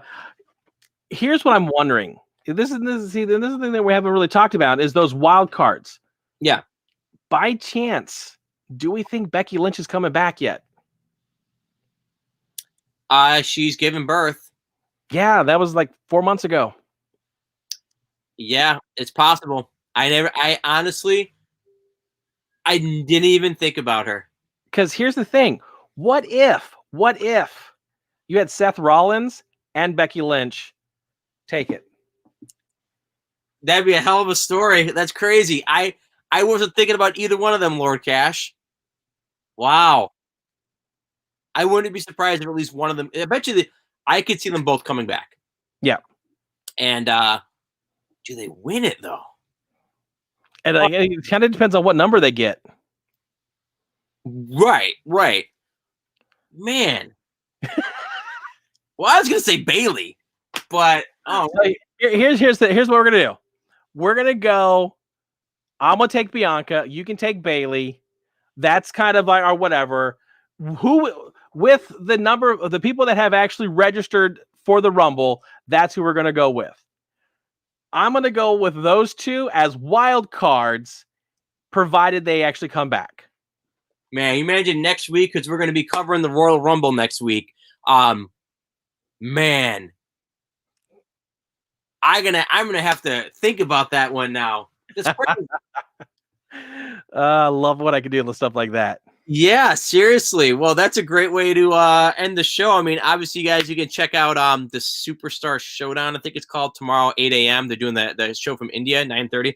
[SPEAKER 2] Here's what I'm wondering. This is the thing that we haven't really talked about is those wild cards.
[SPEAKER 1] Yeah.
[SPEAKER 2] By chance, do we think Becky Lynch is coming back yet?
[SPEAKER 1] She's given birth.
[SPEAKER 2] Yeah, that was 4 months ago.
[SPEAKER 1] Yeah, it's possible. I honestly didn't even think about her.
[SPEAKER 2] Because here's the thing. What if you had Seth Rollins and Becky Lynch take it?
[SPEAKER 1] That'd be a hell of a story. That's crazy. I wasn't thinking about either one of them, Lord Cash. Wow. I wouldn't be surprised if at least one of them. I bet you I could see them both coming back.
[SPEAKER 2] Yeah.
[SPEAKER 1] And do they win it though?
[SPEAKER 2] And it kind of depends on what number they get.
[SPEAKER 1] Right. Man. Well, I was gonna say Bayley. But
[SPEAKER 2] so here's what we're gonna do. We're gonna go. I'm gonna take Bianca. You can take Bailey. That's kind of like our whatever. Who with the number of the people that have actually registered for the Rumble, that's who we're gonna go with. I'm gonna go with those two as wild cards, provided they actually come back.
[SPEAKER 1] Man, imagine next week, because we're going to be covering the Royal Rumble next week. Man, I'm gonna have to think about that one now.
[SPEAKER 2] Love what I can do with stuff like that.
[SPEAKER 1] Yeah, seriously. Well, that's a great way to end the show. I mean, obviously, guys, you can check out the Superstar Showdown. I think it's called tomorrow, 8 a.m. They're doing the show from India, 9:30.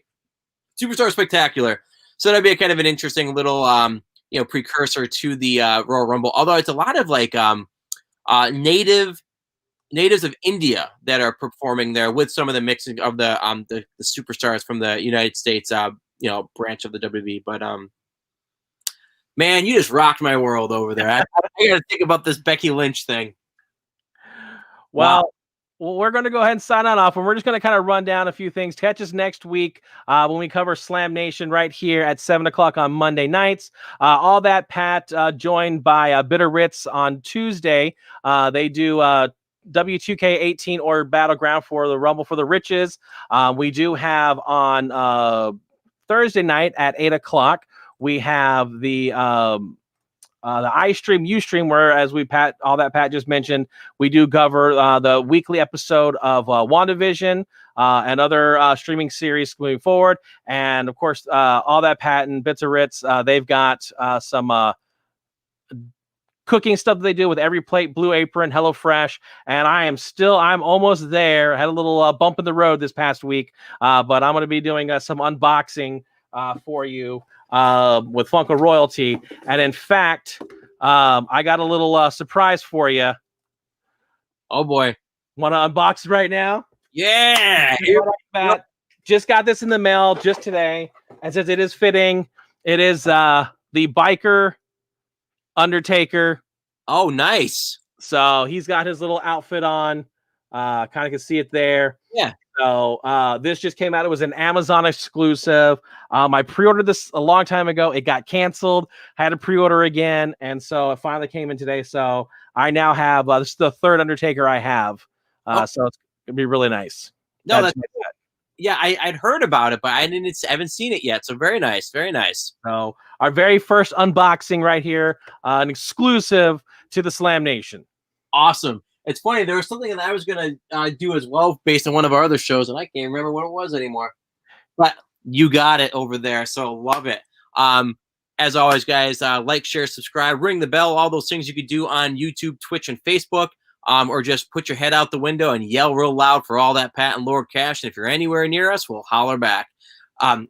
[SPEAKER 1] Superstar Spectacular. So that'd be a kind of an interesting little precursor to the Royal Rumble. Although it's a lot of like natives of India that are performing there with some of the mixing of the superstars from the United States branch of the WWE. But man, you just rocked my world over there. I got to think about this Becky Lynch thing.
[SPEAKER 2] Well, we're going to go ahead and sign on off, and we're just going to kind of run down a few things. Catch us next week when we cover Slam Nation right here at 7 o'clock on Monday nights. All That Pat joined by Bitter Ritz on Tuesday. They do W2K18 or Battleground for the Rumble for the Riches. We do have on Thursday night at 8 o'clock. We have the iStream, Ustream, where, as All That Pat just mentioned, we do cover the weekly episode of WandaVision and other streaming series moving forward. And, of course, All That Pat and Bits of Ritz, they've got some cooking stuff that they do with Every Plate, Blue Apron, HelloFresh. And I'm almost there. I had a little bump in the road this past week, but I'm going to be doing some unboxing for you with Funko Royalty. And in fact, I got a little surprise for
[SPEAKER 1] Oh boy.
[SPEAKER 2] Want to unbox it right now?
[SPEAKER 1] Yeah.
[SPEAKER 2] Just got this in the mail just today. And since it is fitting, it is the Biker Undertaker.
[SPEAKER 1] Oh, nice.
[SPEAKER 2] So he's got his little outfit on. Kind of can see it there.
[SPEAKER 1] Yeah.
[SPEAKER 2] So this just came out. It was an Amazon exclusive. I pre-ordered this a long time ago. It got canceled. I had to pre-order again, and so it finally came in today. So I now have this is the third Undertaker I have. So it's gonna be really nice.
[SPEAKER 1] No, that's yeah. I'd heard about it, but I haven't seen it yet. So very nice, very nice.
[SPEAKER 2] So our very first unboxing right here, an exclusive to the Slam Nation.
[SPEAKER 1] Awesome. It's funny. There was something that I was going to do as well based on one of our other shows, and I can't remember what it was anymore. But you got it over there, so love it. As always, guys, like, share, subscribe, ring the bell, all those things you could do on YouTube, Twitch, and Facebook, or just put your head out the window and yell real loud for All That Pat and Lord Cash. And if you're anywhere near us, we'll holler back.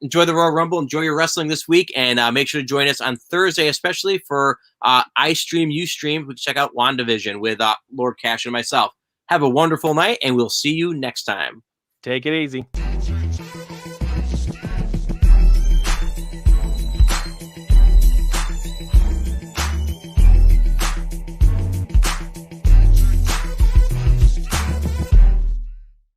[SPEAKER 1] Enjoy the Royal Rumble. Enjoy your wrestling this week. And make sure to join us on Thursday, especially for iStream, Ustream. We can check out WandaVision with Lord Cash and myself. Have a wonderful night, and we'll see you next time.
[SPEAKER 2] Take it easy.